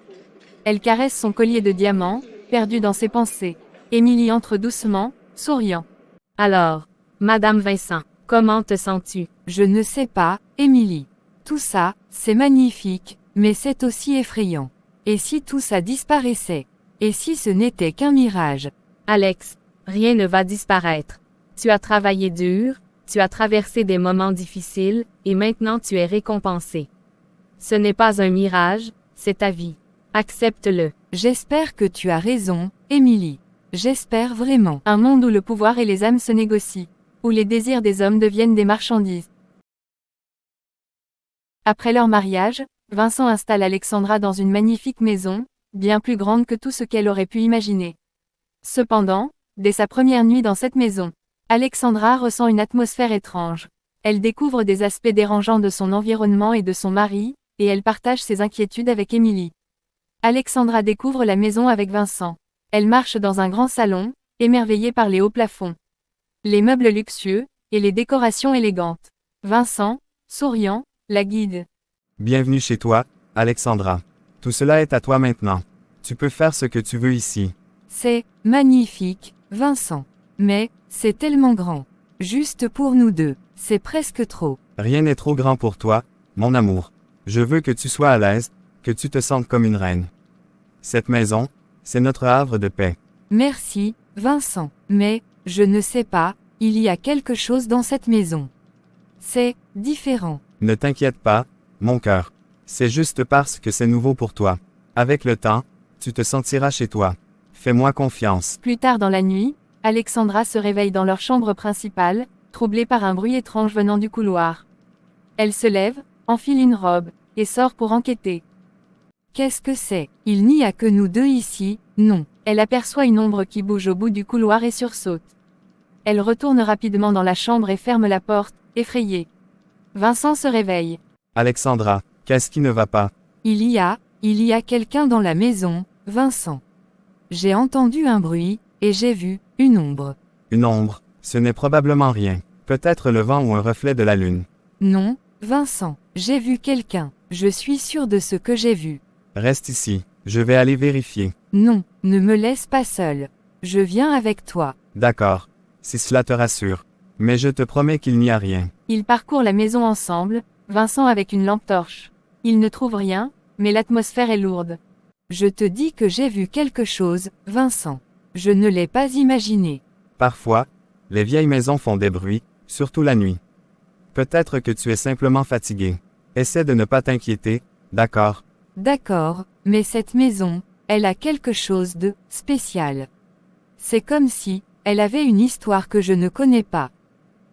Elle caresse son collier de diamants, perdue dans ses pensées. Émilie entre doucement, souriant. Alors, Madame Vincent, comment te sens-tu? Je ne sais pas, Émilie. Tout ça, c'est magnifique, mais c'est aussi effrayant. Et si tout ça disparaissait? Et si ce n'était qu'un mirage? Alex, rien ne va disparaître. Tu as travaillé dur, tu as traversé des moments difficiles, et maintenant tu es récompensé. Ce n'est pas un mirage, c'est ta vie. Accepte-le. J'espère que tu as raison, Émilie. J'espère vraiment. Un monde où le pouvoir et les âmes se négocient. Où les désirs des hommes deviennent des marchandises. Après leur mariage, Vincent installe Alexandra dans une magnifique maison, bien plus grande que tout ce qu'elle aurait pu imaginer. Cependant, dès sa première nuit dans cette maison, Alexandra ressent une atmosphère étrange. Elle découvre des aspects dérangeants de son environnement et de son mari, et elle partage ses inquiétudes avec Émilie. Alexandra découvre la maison avec Vincent. Elle marche dans un grand salon, émerveillée par les hauts plafonds, les meubles luxueux, et les décorations élégantes. Vincent, souriant, la guide. Bienvenue chez toi, Alexandra. Tout cela est à toi maintenant. Tu peux faire ce que tu veux ici. C'est magnifique, Vincent. Mais, c'est tellement grand. Juste pour nous deux, c'est presque trop. Rien n'est trop grand pour toi, mon amour. Je veux que tu sois à l'aise, que tu te sentes comme une reine. Cette maison, c'est notre havre de paix. Merci, Vincent. Mais, je ne sais pas, il y a quelque chose dans cette maison. C'est différent. Ne t'inquiète pas, mon cœur. C'est juste parce que c'est nouveau pour toi. Avec le temps, tu te sentiras chez toi. Fais-moi confiance. Plus tard dans la nuit, Alexandra se réveille dans leur chambre principale, troublée par un bruit étrange venant du couloir. Elle se lève, enfile une robe, et sort pour enquêter. Qu'est-ce que c'est? Il n'y a que nous deux ici, non. Elle aperçoit une ombre qui bouge au bout du couloir et sursaute. Elle retourne rapidement dans la chambre et ferme la porte, effrayée. Vincent se réveille. Alexandra, qu'est-ce qui ne va pas? Il y a quelqu'un dans la maison, Vincent. J'ai entendu un bruit, et j'ai vu une ombre. Une ombre, ce n'est probablement rien. Peut-être le vent ou un reflet de la lune. Non, Vincent, j'ai vu quelqu'un. Je suis sûr de ce que j'ai vu. Reste ici, je vais aller vérifier. Non, ne me laisse pas seul. Je viens avec toi. D'accord, si cela te rassure. Mais je te promets qu'il n'y a rien. Ils parcourent la maison ensemble, Vincent avec une lampe torche. Ils ne trouvent rien, mais l'atmosphère est lourde. Je te dis que j'ai vu quelque chose, Vincent. Je ne l'ai pas imaginé. Parfois, les vieilles maisons font des bruits, surtout la nuit. Peut-être que tu es simplement fatigué. Essaie de ne pas t'inquiéter, d'accord? D'accord, mais cette maison, elle a quelque chose de spécial. C'est comme si elle avait une histoire que je ne connais pas.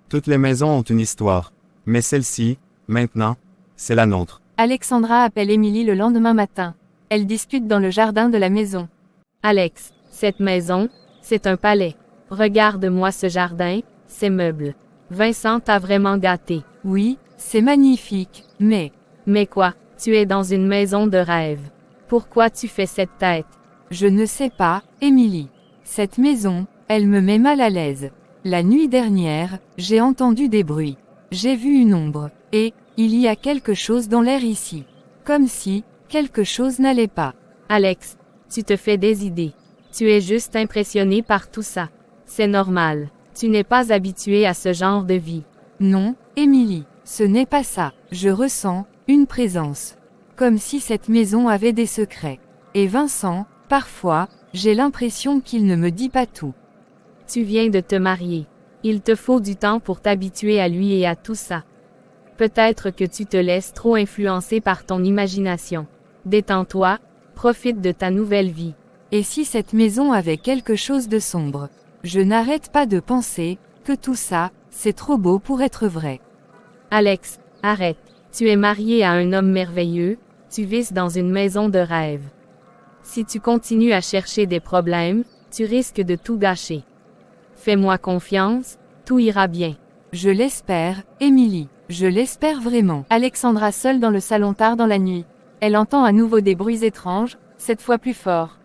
Toutes les maisons ont une histoire. Mais celle-ci, maintenant, c'est la nôtre. Alexandra appelle Émilie le lendemain matin. Elle discute dans le jardin de la maison. Alex, cette maison, c'est un palais. Regarde-moi ce jardin, ces meubles. Vincent t'a vraiment gâté. Oui, c'est magnifique, mais... Mais quoi, tu es dans une maison de rêve. Pourquoi tu fais cette tête? Je ne sais pas, Émilie. Cette maison, elle me met mal à l'aise. La nuit dernière, j'ai entendu des bruits. J'ai vu une ombre. Et, il y a quelque chose dans l'air ici. Comme si, quelque chose n'allait pas. Alex, tu te fais des idées. Tu es juste impressionné par tout ça. C'est normal. Tu n'es pas habitué à ce genre de vie. Non, Émilie, ce n'est pas ça. Je ressens une présence. Comme si cette maison avait des secrets. Et Vincent, parfois, j'ai l'impression qu'il ne me dit pas tout. Tu viens de te marier. Il te faut du temps pour t'habituer à lui et à tout ça. Peut-être que tu te laisses trop influencer par ton imagination. Détends-toi, profite de ta nouvelle vie. Et si cette maison avait quelque chose de sombre? Je n'arrête pas de penser que tout ça, c'est trop beau pour être vrai. Alex, arrête. Tu es marié à un homme merveilleux, tu vis dans une maison de rêve. Si tu continues à chercher des problèmes, tu risques de tout gâcher. Fais-moi confiance, tout ira bien. Je l'espère, Émilie. Je l'espère vraiment. Alexandra seule dans le salon tard dans la nuit. Elle entend à nouveau des bruits étranges, cette fois plus forts.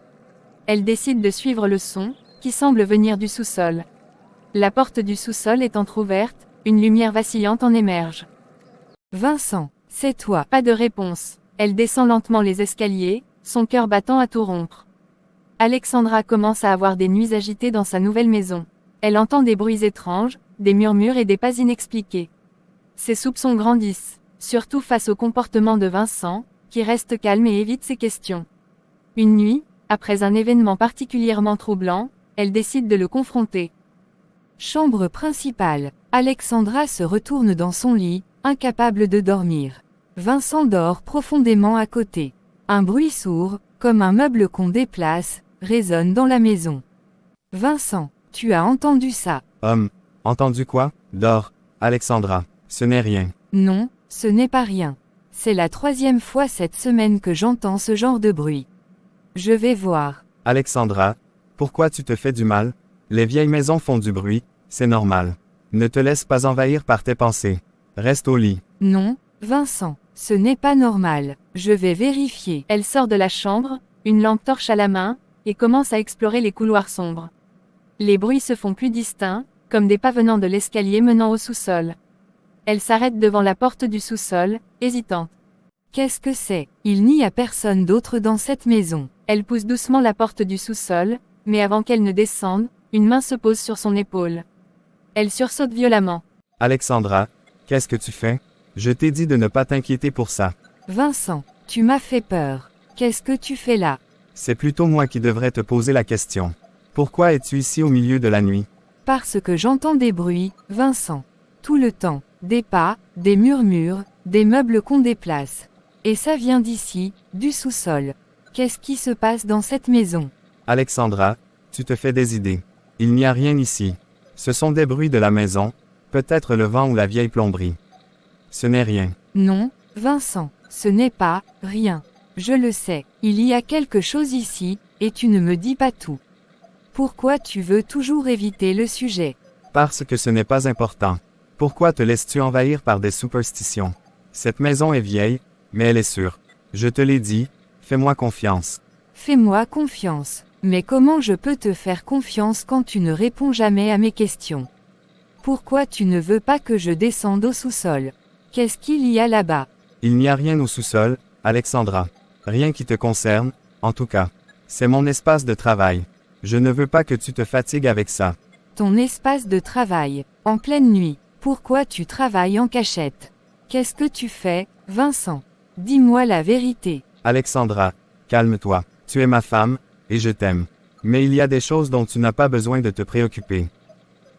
Elle décide de suivre le son, qui semble venir du sous-sol. La porte du sous-sol est entr'ouverte, une lumière vacillante en émerge. Vincent, c'est toi. Pas de réponse. Elle descend lentement les escaliers, son cœur battant à tout rompre. Alexandra commence à avoir des nuits agitées dans sa nouvelle maison. Elle entend des bruits étranges, des murmures et des pas inexpliqués. Ses soupçons grandissent, surtout face au comportement de Vincent, qui reste calme et évite ses questions. Une nuit, après un événement particulièrement troublant, elle décide de le confronter. Chambre principale. Alexandra se retourne dans son lit, incapable de dormir. Vincent dort profondément à côté. Un bruit sourd, comme un meuble qu'on déplace, résonne dans la maison. Vincent, tu as entendu ça? Entendu quoi? Dors, Alexandra. Ce n'est rien. Non, ce n'est pas rien. C'est la 3e fois cette semaine que j'entends ce genre de bruit. Je vais voir. Alexandra, pourquoi tu te fais du mal? Les vieilles maisons font du bruit, c'est normal. Ne te laisse pas envahir par tes pensées. Reste au lit. Non, Vincent, ce n'est pas normal. Je vais vérifier. Elle sort de la chambre, une lampe torche à la main, et commence à explorer les couloirs sombres. Les bruits se font plus distincts, comme des pas venant de l'escalier menant au sous-sol. Elle s'arrête devant la porte du sous-sol, hésitante. Qu'est-ce que c'est? Il n'y a personne d'autre dans cette maison. Elle pousse doucement la porte du sous-sol, mais avant qu'elle ne descende, une main se pose sur son épaule. Elle sursaute violemment. Alexandra, qu'est-ce que tu fais? Je t'ai dit de ne pas t'inquiéter pour ça. Vincent, tu m'as fait peur. Qu'est-ce que tu fais là? C'est plutôt moi qui devrais te poser la question. Pourquoi es-tu ici au milieu de la nuit? Parce que j'entends des bruits, Vincent. Tout le temps. Des pas, des murmures, des meubles qu'on déplace. Et ça vient d'ici, du sous-sol. Qu'est-ce qui se passe dans cette maison? Alexandra, tu te fais des idées. Il n'y a rien ici. Ce sont des bruits de la maison, peut-être le vent ou la vieille plomberie. Ce n'est rien. Non, Vincent, ce n'est pas rien. Je le sais, il y a quelque chose ici, et tu ne me dis pas tout. Pourquoi tu veux toujours éviter le sujet? Parce que ce n'est pas important. Pourquoi te laisses-tu envahir par des superstitions? Cette maison est vieille, mais elle est sûre. Je te l'ai dit, fais-moi confiance. Fais-moi confiance. Mais comment je peux te faire confiance quand tu ne réponds jamais à mes questions? Pourquoi tu ne veux pas que je descende au sous-sol? Qu'est-ce qu'il y a là-bas? Il n'y a rien au sous-sol, Alexandra. Rien qui te concerne, en tout cas. C'est mon espace de travail. Je ne veux pas que tu te fatigues avec ça. Ton espace de travail, en pleine nuit. Pourquoi tu travailles en cachette? Qu'est-ce que tu fais, Vincent? Dis-moi la vérité. Alexandra, calme-toi. Tu es ma femme, et je t'aime. Mais il y a des choses dont tu n'as pas besoin de te préoccuper.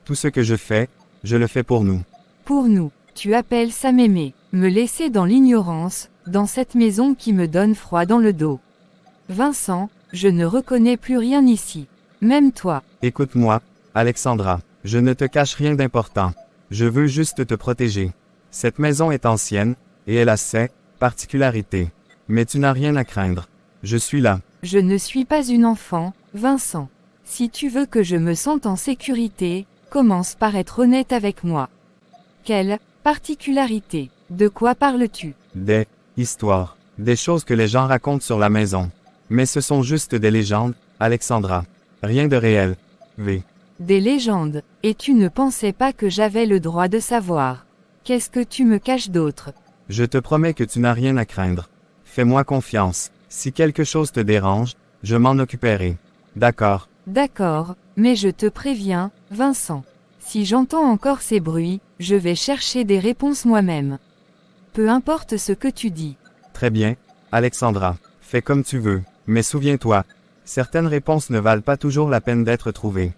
Tout ce que je fais, je le fais pour nous. Pour nous, tu appelles ça m'aimer, me laisser dans l'ignorance, dans cette maison qui me donne froid dans le dos. Vincent, je ne reconnais plus rien ici. Même toi. Écoute-moi, Alexandra, je ne te cache rien d'important. Je veux juste te protéger. Cette maison est ancienne, et elle a ses particularités. Mais tu n'as rien à craindre. Je suis là. Je ne suis pas une enfant, Vincent. Si tu veux que je me sente en sécurité, commence par être honnête avec moi. Quelle particularité? De quoi parles-tu? Des histoires. Des choses que les gens racontent sur la maison. Mais ce sont juste des légendes, Alexandra. Rien de réel. V. Des légendes. Et tu ne pensais pas que j'avais le droit de savoir. Qu'est-ce que tu me caches d'autre? Je te promets que tu n'as rien à craindre. Fais-moi confiance. Si quelque chose te dérange, je m'en occuperai. D'accord. D'accord, mais je te préviens, Vincent. Si j'entends encore ces bruits, je vais chercher des réponses moi-même. Peu importe ce que tu dis. Très bien, Alexandra. Fais comme tu veux. Mais souviens-toi, certaines réponses ne valent pas toujours la peine d'être trouvées.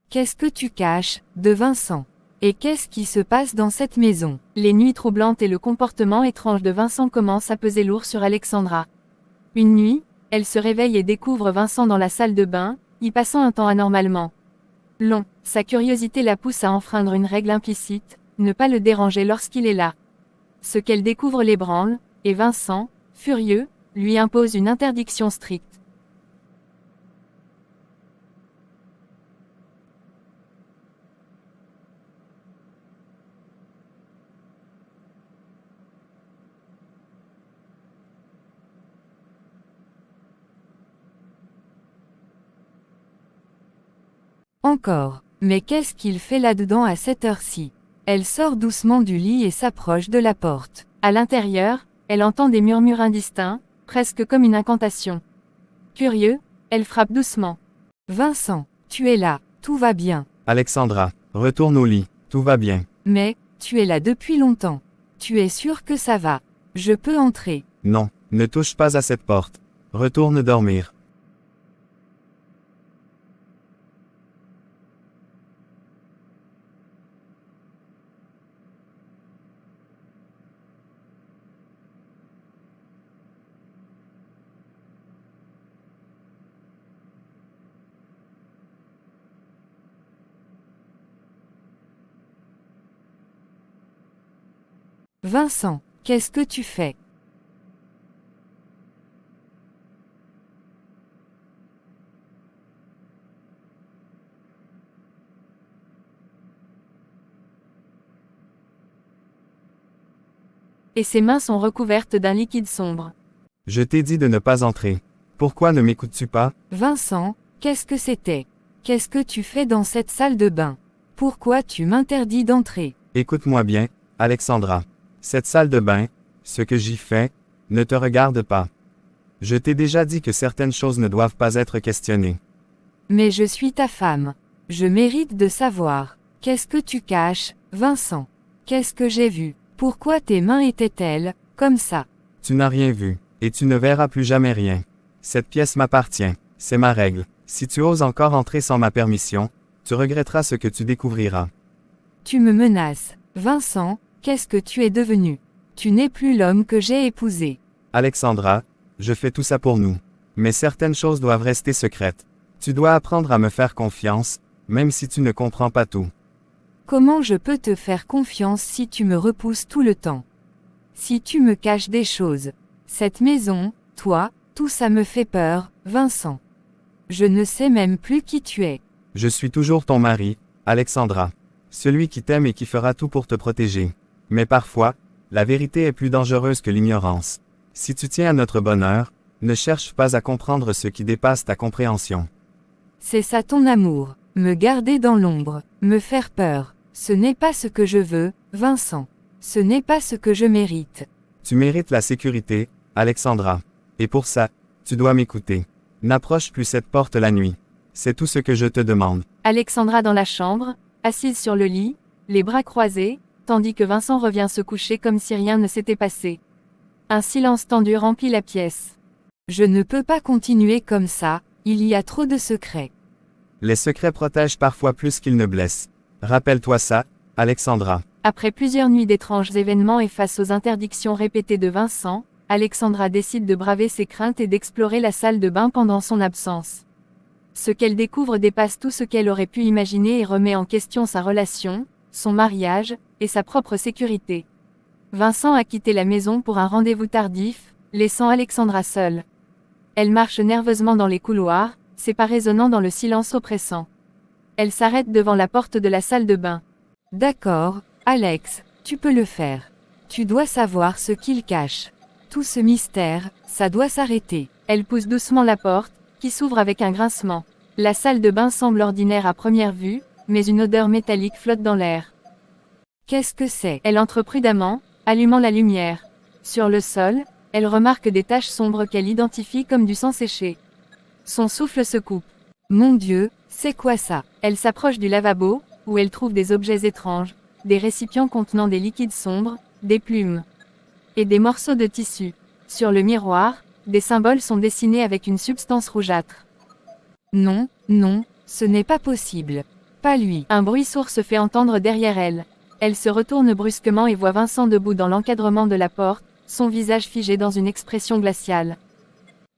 Qu'est-ce que tu caches, de Vincent? Et qu'est-ce qui se passe dans cette maison? Les nuits troublantes et le comportement étrange de Vincent commencent à peser lourd sur Alexandra. Une nuit, elle se réveille et découvre Vincent dans la salle de bain, y passant un temps anormalement long. Sa curiosité la pousse à enfreindre une règle implicite, ne pas le déranger lorsqu'il est là. Ce qu'elle découvre l'ébranle, et Vincent, furieux, lui impose une interdiction stricte. Encore. Mais qu'est-ce qu'il fait là-dedans à cette heure-ci? Elle sort doucement du lit et s'approche de la porte. À l'intérieur, elle entend des murmures indistincts, presque comme une incantation. Curieux, elle frappe doucement. Vincent, tu es là, tout va bien. Alexandra, retourne au lit, tout va bien. Mais, tu es là depuis longtemps. Tu es sûr que ça va? Je peux entrer. Non, ne touche pas à cette porte. Retourne dormir. Vincent, qu'est-ce que tu fais? Et ses mains sont recouvertes d'un liquide sombre. Je t'ai dit de ne pas entrer. Pourquoi ne m'écoutes-tu pas? Vincent, qu'est-ce que c'était? Qu'est-ce que tu fais dans cette salle de bain? Pourquoi tu m'interdis d'entrer? Écoute-moi bien, Alexandra. Cette salle de bain, ce que j'y fais, ne te regarde pas. Je t'ai déjà dit que certaines choses ne doivent pas être questionnées. Mais je suis ta femme. Je mérite de savoir. Qu'est-ce que tu caches, Vincent? Qu'est-ce que j'ai vu? Pourquoi tes mains étaient-elles, comme ça? Tu n'as rien vu, et tu ne verras plus jamais rien. Cette pièce m'appartient, c'est ma règle. Si tu oses encore entrer sans ma permission, tu regretteras ce que tu découvriras. Tu me menaces. Vincent, qu'est-ce que tu es devenu? Tu n'es plus l'homme que j'ai épousé. Alexandra, je fais tout ça pour nous. Mais certaines choses doivent rester secrètes. Tu dois apprendre à me faire confiance, même si tu ne comprends pas tout. Comment je peux te faire confiance si tu me repousses tout le temps? Si tu me caches des choses. Cette maison, toi, tout ça me fait peur, Vincent. Je ne sais même plus qui tu es. Je suis toujours ton mari, Alexandra. Celui qui t'aime et qui fera tout pour te protéger. Mais parfois, la vérité est plus dangereuse que l'ignorance. Si tu tiens à notre bonheur, ne cherche pas à comprendre ce qui dépasse ta compréhension. C'est ça ton amour. Me garder dans l'ombre, me faire peur. Ce n'est pas ce que je veux, Vincent. Ce n'est pas ce que je mérite. Tu mérites la sécurité, Alexandra. Et pour ça, tu dois m'écouter. N'approche plus cette porte la nuit. C'est tout ce que je te demande. Alexandra dans la chambre, assise sur le lit, les bras croisés, tandis que Vincent revient se coucher comme si rien ne s'était passé. Un silence tendu remplit la pièce. Je ne peux pas continuer comme ça, il y a trop de secrets. Les secrets protègent parfois plus qu'ils ne blessent. Rappelle-toi ça, Alexandra. Après plusieurs nuits d'étranges événements et face aux interdictions répétées de Vincent, Alexandra décide de braver ses craintes et d'explorer la salle de bain pendant son absence. Ce qu'elle découvre dépasse tout ce qu'elle aurait pu imaginer et remet en question sa relation, son mariage, et sa propre sécurité. Vincent a quitté la maison pour un rendez-vous tardif, laissant Alexandra seule. Elle marche nerveusement dans les couloirs, ses pas résonnant dans le silence oppressant. Elle s'arrête devant la porte de la salle de bain. D'accord, Alex, tu peux le faire. Tu dois savoir ce qu'il cache. Tout ce mystère, ça doit s'arrêter. Elle pousse doucement la porte, qui s'ouvre avec un grincement. La salle de bain semble ordinaire à première vue, mais une odeur métallique flotte dans l'air. Qu'est-ce que c'est? Elle entre prudemment, allumant la lumière. Sur le sol, elle remarque des taches sombres qu'elle identifie comme du sang séché. Son souffle se coupe. Mon Dieu, c'est quoi ça? Elle s'approche du lavabo, où elle trouve des objets étranges, des récipients contenant des liquides sombres, des plumes et des morceaux de tissu. Sur le miroir, des symboles sont dessinés avec une substance rougeâtre. Non, non, ce n'est pas possible. Pas lui. Un bruit sourd se fait entendre derrière elle. Elle se retourne brusquement et voit Vincent debout dans l'encadrement de la porte, son visage figé dans une expression glaciale.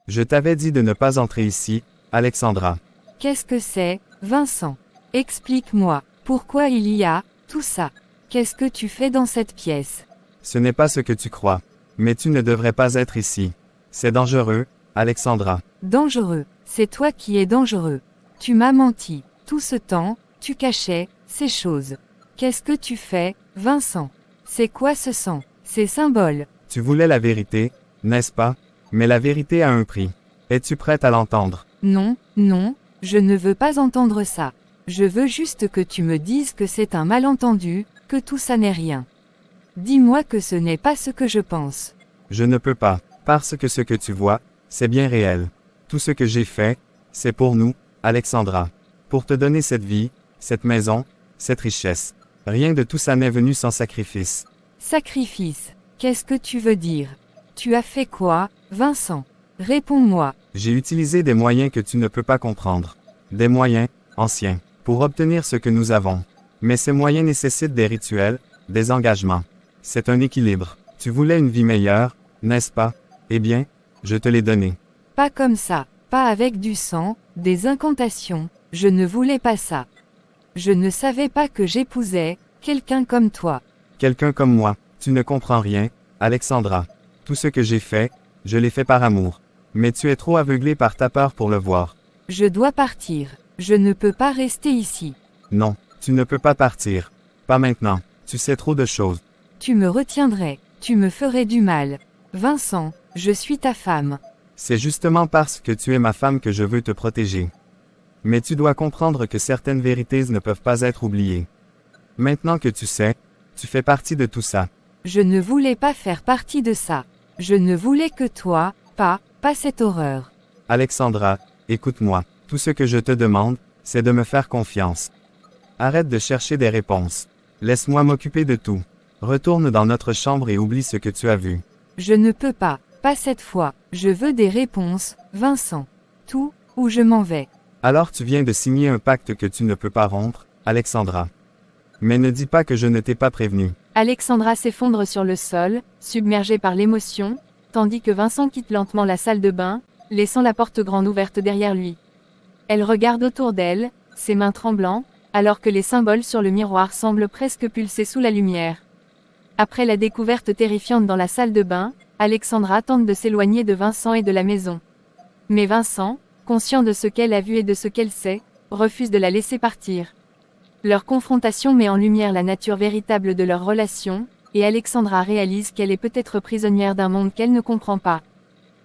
Je t'avais dit de ne pas entrer ici, Alexandra. Qu'est-ce que c'est, Vincent? Explique-moi, pourquoi il y a tout ça? Qu'est-ce que tu fais dans cette pièce? Ce n'est pas ce que tu crois. Mais tu ne devrais pas être ici. C'est dangereux, Alexandra. Dangereux, c'est toi qui es dangereux. Tu m'as menti. Tout ce temps, tu cachais ces choses. Qu'est-ce que tu fais, Vincent? C'est quoi ce sang? Ces symboles? Tu voulais la vérité, n'est-ce pas? Mais la vérité a un prix. Es-tu prête à l'entendre? Non, non, je ne veux pas entendre ça. Je veux juste que tu me dises que c'est un malentendu, que tout ça n'est rien. Dis-moi que ce n'est pas ce que je pense. Je ne peux pas, parce que ce que tu vois, c'est bien réel. Tout ce que j'ai fait, c'est pour nous, Alexandra. Pour te donner cette vie, cette maison, cette richesse. Rien de tout ça n'est venu sans sacrifice. Sacrifice, qu'est-ce que tu veux dire? Tu as fait quoi, Vincent? Réponds-moi. J'ai utilisé des moyens que tu ne peux pas comprendre. Des moyens, anciens, pour obtenir ce que nous avons. Mais ces moyens nécessitent des rituels, des engagements. C'est un équilibre. Tu voulais une vie meilleure, n'est-ce pas? Eh bien, je te l'ai donnée. Pas comme ça, pas avec du sang, des incantations, je ne voulais pas ça. Je ne savais pas que j'épousais quelqu'un comme toi. Quelqu'un comme moi, Tu ne comprends rien, Alexandra. Tout ce que j'ai fait, je l'ai fait par amour. Mais tu es trop aveuglée par ta peur pour le voir. Je dois partir. Je ne peux pas rester ici. Non, tu ne peux pas partir. Pas maintenant. Tu sais trop de choses. Tu me retiendrais. Tu me ferais du mal. Vincent, je suis ta femme. C'est justement parce que tu es ma femme que je veux te protéger. Mais tu dois comprendre que certaines vérités ne peuvent pas être oubliées. Maintenant que tu sais, tu fais partie de tout ça. Je ne voulais pas faire partie de ça. Je ne voulais que toi, pas cette horreur. Alexandra, écoute-moi. Tout ce que je te demande, c'est de me faire confiance. Arrête de chercher des réponses. Laisse-moi m'occuper de tout. Retourne dans notre chambre et oublie ce que tu as vu. Je ne peux pas cette fois. Je veux des réponses, Vincent. Tout, ou je m'en vais. Alors tu viens de signer un pacte que tu ne peux pas rompre, Alexandra. Mais ne dis pas que je ne t'ai pas prévenu. Alexandra s'effondre sur le sol, submergée par l'émotion, tandis que Vincent quitte lentement la salle de bain, laissant la porte grande ouverte derrière lui. Elle regarde autour d'elle, ses mains tremblant, alors que les symboles sur le miroir semblent presque pulser sous la lumière. Après la découverte terrifiante dans la salle de bain, Alexandra tente de s'éloigner de Vincent et de la maison. Mais Vincent, conscient de ce qu'elle a vu et de ce qu'elle sait, refuse de la laisser partir. Leur confrontation met en lumière la nature véritable de leur relation, et Alexandra réalise qu'elle est peut-être prisonnière d'un monde qu'elle ne comprend pas.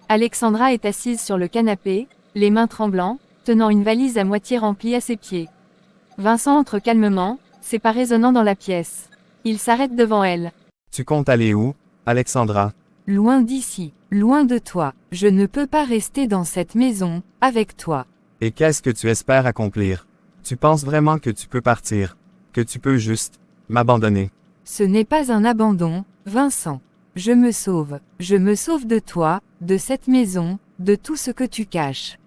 Alexandra est assise sur le canapé, les mains tremblantes, tenant une valise à moitié remplie à ses pieds. Vincent entre calmement, ses pas résonnant dans la pièce. Il s'arrête devant elle. Tu comptes aller où, Alexandra? Loin d'ici, loin de toi. Je ne peux pas rester dans cette maison, avec toi. Et qu'est-ce que tu espères accomplir? Tu penses vraiment que tu peux partir? Que tu peux juste m'abandonner? Ce n'est pas un abandon, Vincent. Je me sauve de toi, de cette maison, de tout ce que tu caches.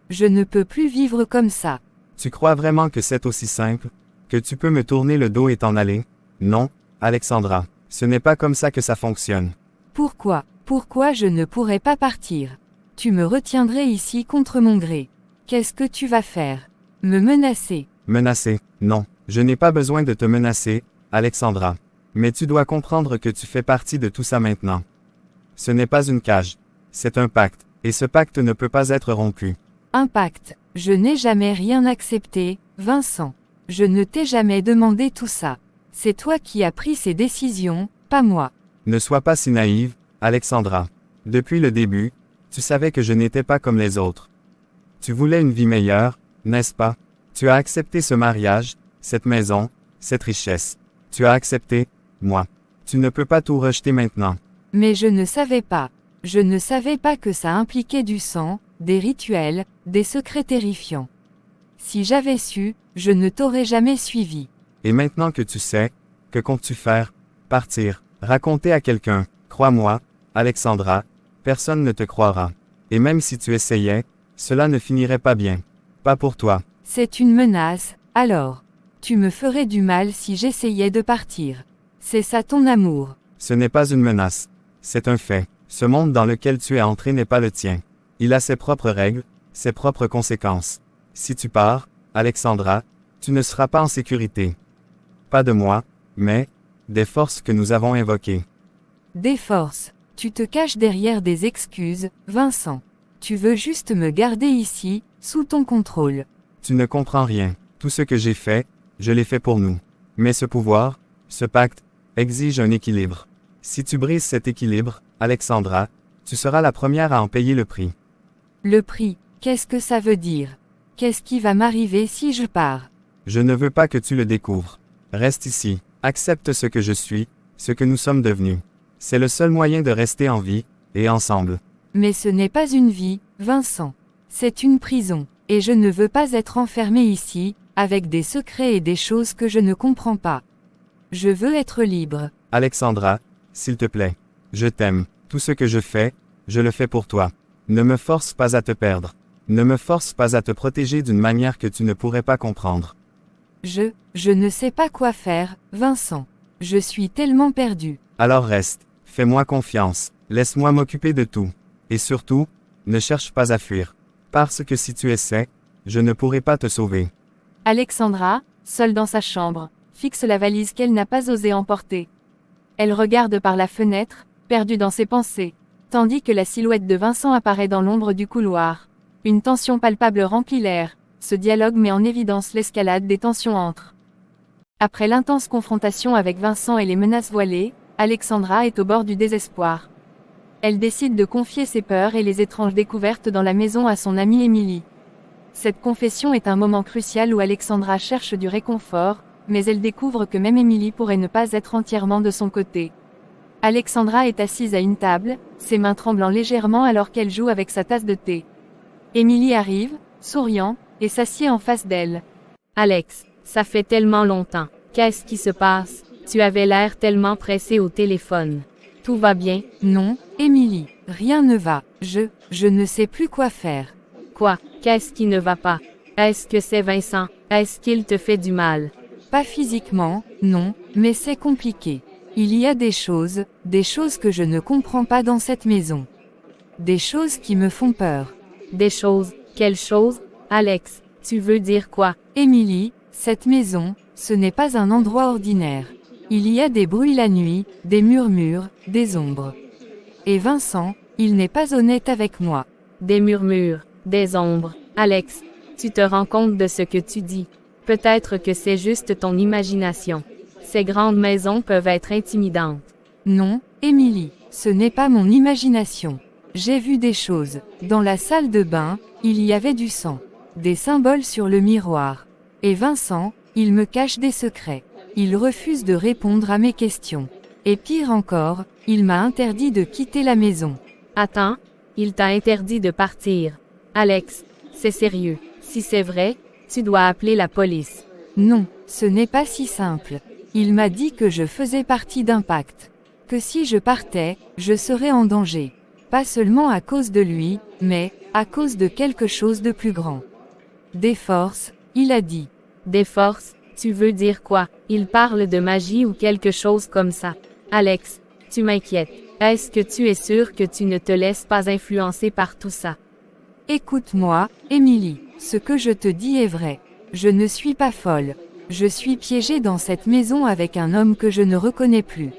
Je ne peux plus vivre comme ça. Tu crois vraiment que c'est aussi simple? Que tu peux me tourner le dos et t'en aller? Non, Alexandra. Ce n'est pas comme ça que ça fonctionne. Pourquoi je ne pourrais pas partir? Tu me retiendrais ici contre mon gré. Qu'est-ce que tu vas faire? Me menacer? Menacer? Non. Je n'ai pas besoin de te menacer, Alexandra. Mais tu dois comprendre que tu fais partie de tout ça maintenant. Ce n'est pas une cage. C'est un pacte. Et ce pacte ne peut pas être rompu. Un pacte. Je n'ai jamais rien accepté, Vincent. Je ne t'ai jamais demandé tout ça. C'est toi qui as pris ces décisions, pas moi. Ne sois pas si naïve, Alexandra. Depuis le début, tu savais que je n'étais pas comme les autres. Tu voulais une vie meilleure, n'est-ce pas? Tu as accepté ce mariage, cette maison, cette richesse. Tu as accepté, moi. Tu ne peux pas tout rejeter maintenant. Mais je ne savais pas. Je ne savais pas que ça impliquait du sang, des rituels, des secrets terrifiants. Si j'avais su, je ne t'aurais jamais suivi. Et maintenant que tu sais, que comptes-tu faire? Partir, raconter à quelqu'un, crois-moi, Alexandra, personne ne te croira. Et même si tu essayais, cela ne finirait pas bien. Pas pour toi. C'est une menace, alors. Tu me ferais du mal si j'essayais de partir. C'est ça ton amour. Ce n'est pas une menace. C'est un fait. Ce monde dans lequel tu es entré n'est pas le tien. Il a ses propres règles, ses propres conséquences. Si tu pars, Alexandra, tu ne seras pas en sécurité. Pas de moi, mais des forces que nous avons invoquées. Des forces. Tu te caches derrière des excuses, Vincent. Tu veux juste me garder ici, sous ton contrôle. Tu ne comprends rien. Tout ce que j'ai fait, je l'ai fait pour nous. Mais ce pouvoir, ce pacte, exige un équilibre. Si tu brises cet équilibre, Alexandra, tu seras la première à en payer le prix. Le prix, qu'est-ce que ça veut dire? Qu'est-ce qui va m'arriver si je pars? Je ne veux pas que tu le découvres. Reste ici, accepte ce que je suis, ce que nous sommes devenus. C'est le seul moyen de rester en vie, et ensemble. Mais ce n'est pas une vie, Vincent. C'est une prison, et je ne veux pas être enfermé ici, avec des secrets et des choses que je ne comprends pas. Je veux être libre. Alexandra, s'il te plaît. Je t'aime. Tout ce que je fais, je le fais pour toi. Ne me force pas à te perdre. Ne me force pas à te protéger d'une manière que tu ne pourrais pas comprendre. Je ne sais pas quoi faire, Vincent. Je suis tellement perdu. Alors reste. Fais-moi confiance. Laisse-moi m'occuper de tout. Et surtout, ne cherche pas à fuir. Parce que si tu essaies, je ne pourrai pas te sauver. Alexandra, seule dans sa chambre, fixe la valise qu'elle n'a pas osé emporter. Elle regarde par la fenêtre, perdue dans ses pensées, tandis que la silhouette de Vincent apparaît dans l'ombre du couloir. Une tension palpable remplit l'air. Ce dialogue met en évidence l'escalade des tensions entre. Après l'intense confrontation avec Vincent et les menaces voilées, Alexandra est au bord du désespoir. Elle décide de confier ses peurs et les étranges découvertes dans la maison à son amie Émilie. Cette confession est un moment crucial où Alexandra cherche du réconfort, mais elle découvre que même Émilie pourrait ne pas être entièrement de son côté. Alexandra est assise à une table, ses mains tremblant légèrement alors qu'elle joue avec sa tasse de thé. Émilie arrive, souriant, et s'assied en face d'elle. Alex, ça fait tellement longtemps. Qu'est-ce qui se passe? Tu avais l'air tellement pressé au téléphone. Tout va bien? Non, Émilie, rien ne va. Je ne sais plus quoi faire. Quoi? Qu'est-ce qui ne va pas? Est-ce que c'est Vincent? Est-ce qu'il te fait du mal? Pas physiquement, non, mais c'est compliqué. Il y a des choses que je ne comprends pas dans cette maison. Des choses qui me font peur. Des choses? Quelles choses? Alex, tu veux dire quoi? Émilie, cette maison, ce n'est pas un endroit ordinaire. Il y a des bruits la nuit, des murmures, des ombres. Et Vincent, il n'est pas honnête avec moi. Des murmures, des ombres. Alex, tu te rends compte de ce que tu dis. Peut-être que c'est juste ton imagination. Ces grandes maisons peuvent être intimidantes. Non, Émilie, ce n'est pas mon imagination. J'ai vu des choses. Dans la salle de bain, il y avait du sang. Des symboles sur le miroir. Et Vincent, il me cache des secrets. Il refuse de répondre à mes questions. Et pire encore, il m'a interdit de quitter la maison. Attends, il t'a interdit de partir. Alex, c'est sérieux. Si c'est vrai, tu dois appeler la police. Non, ce n'est pas si simple. Il m'a dit que je faisais partie d'un pacte. Que si je partais, je serais en danger. Pas seulement à cause de lui, mais à cause de quelque chose de plus grand. Des forces, il a dit. Des forces, tu veux dire quoi? Il parle de magie ou quelque chose comme ça. Alex, tu m'inquiètes. Est-ce que tu es sûr que tu ne te laisses pas influencer par tout ça? Écoute-moi, Émilie, ce que je te dis est vrai. Je ne suis pas folle. Je suis piégée dans cette maison avec un homme que je ne reconnais plus.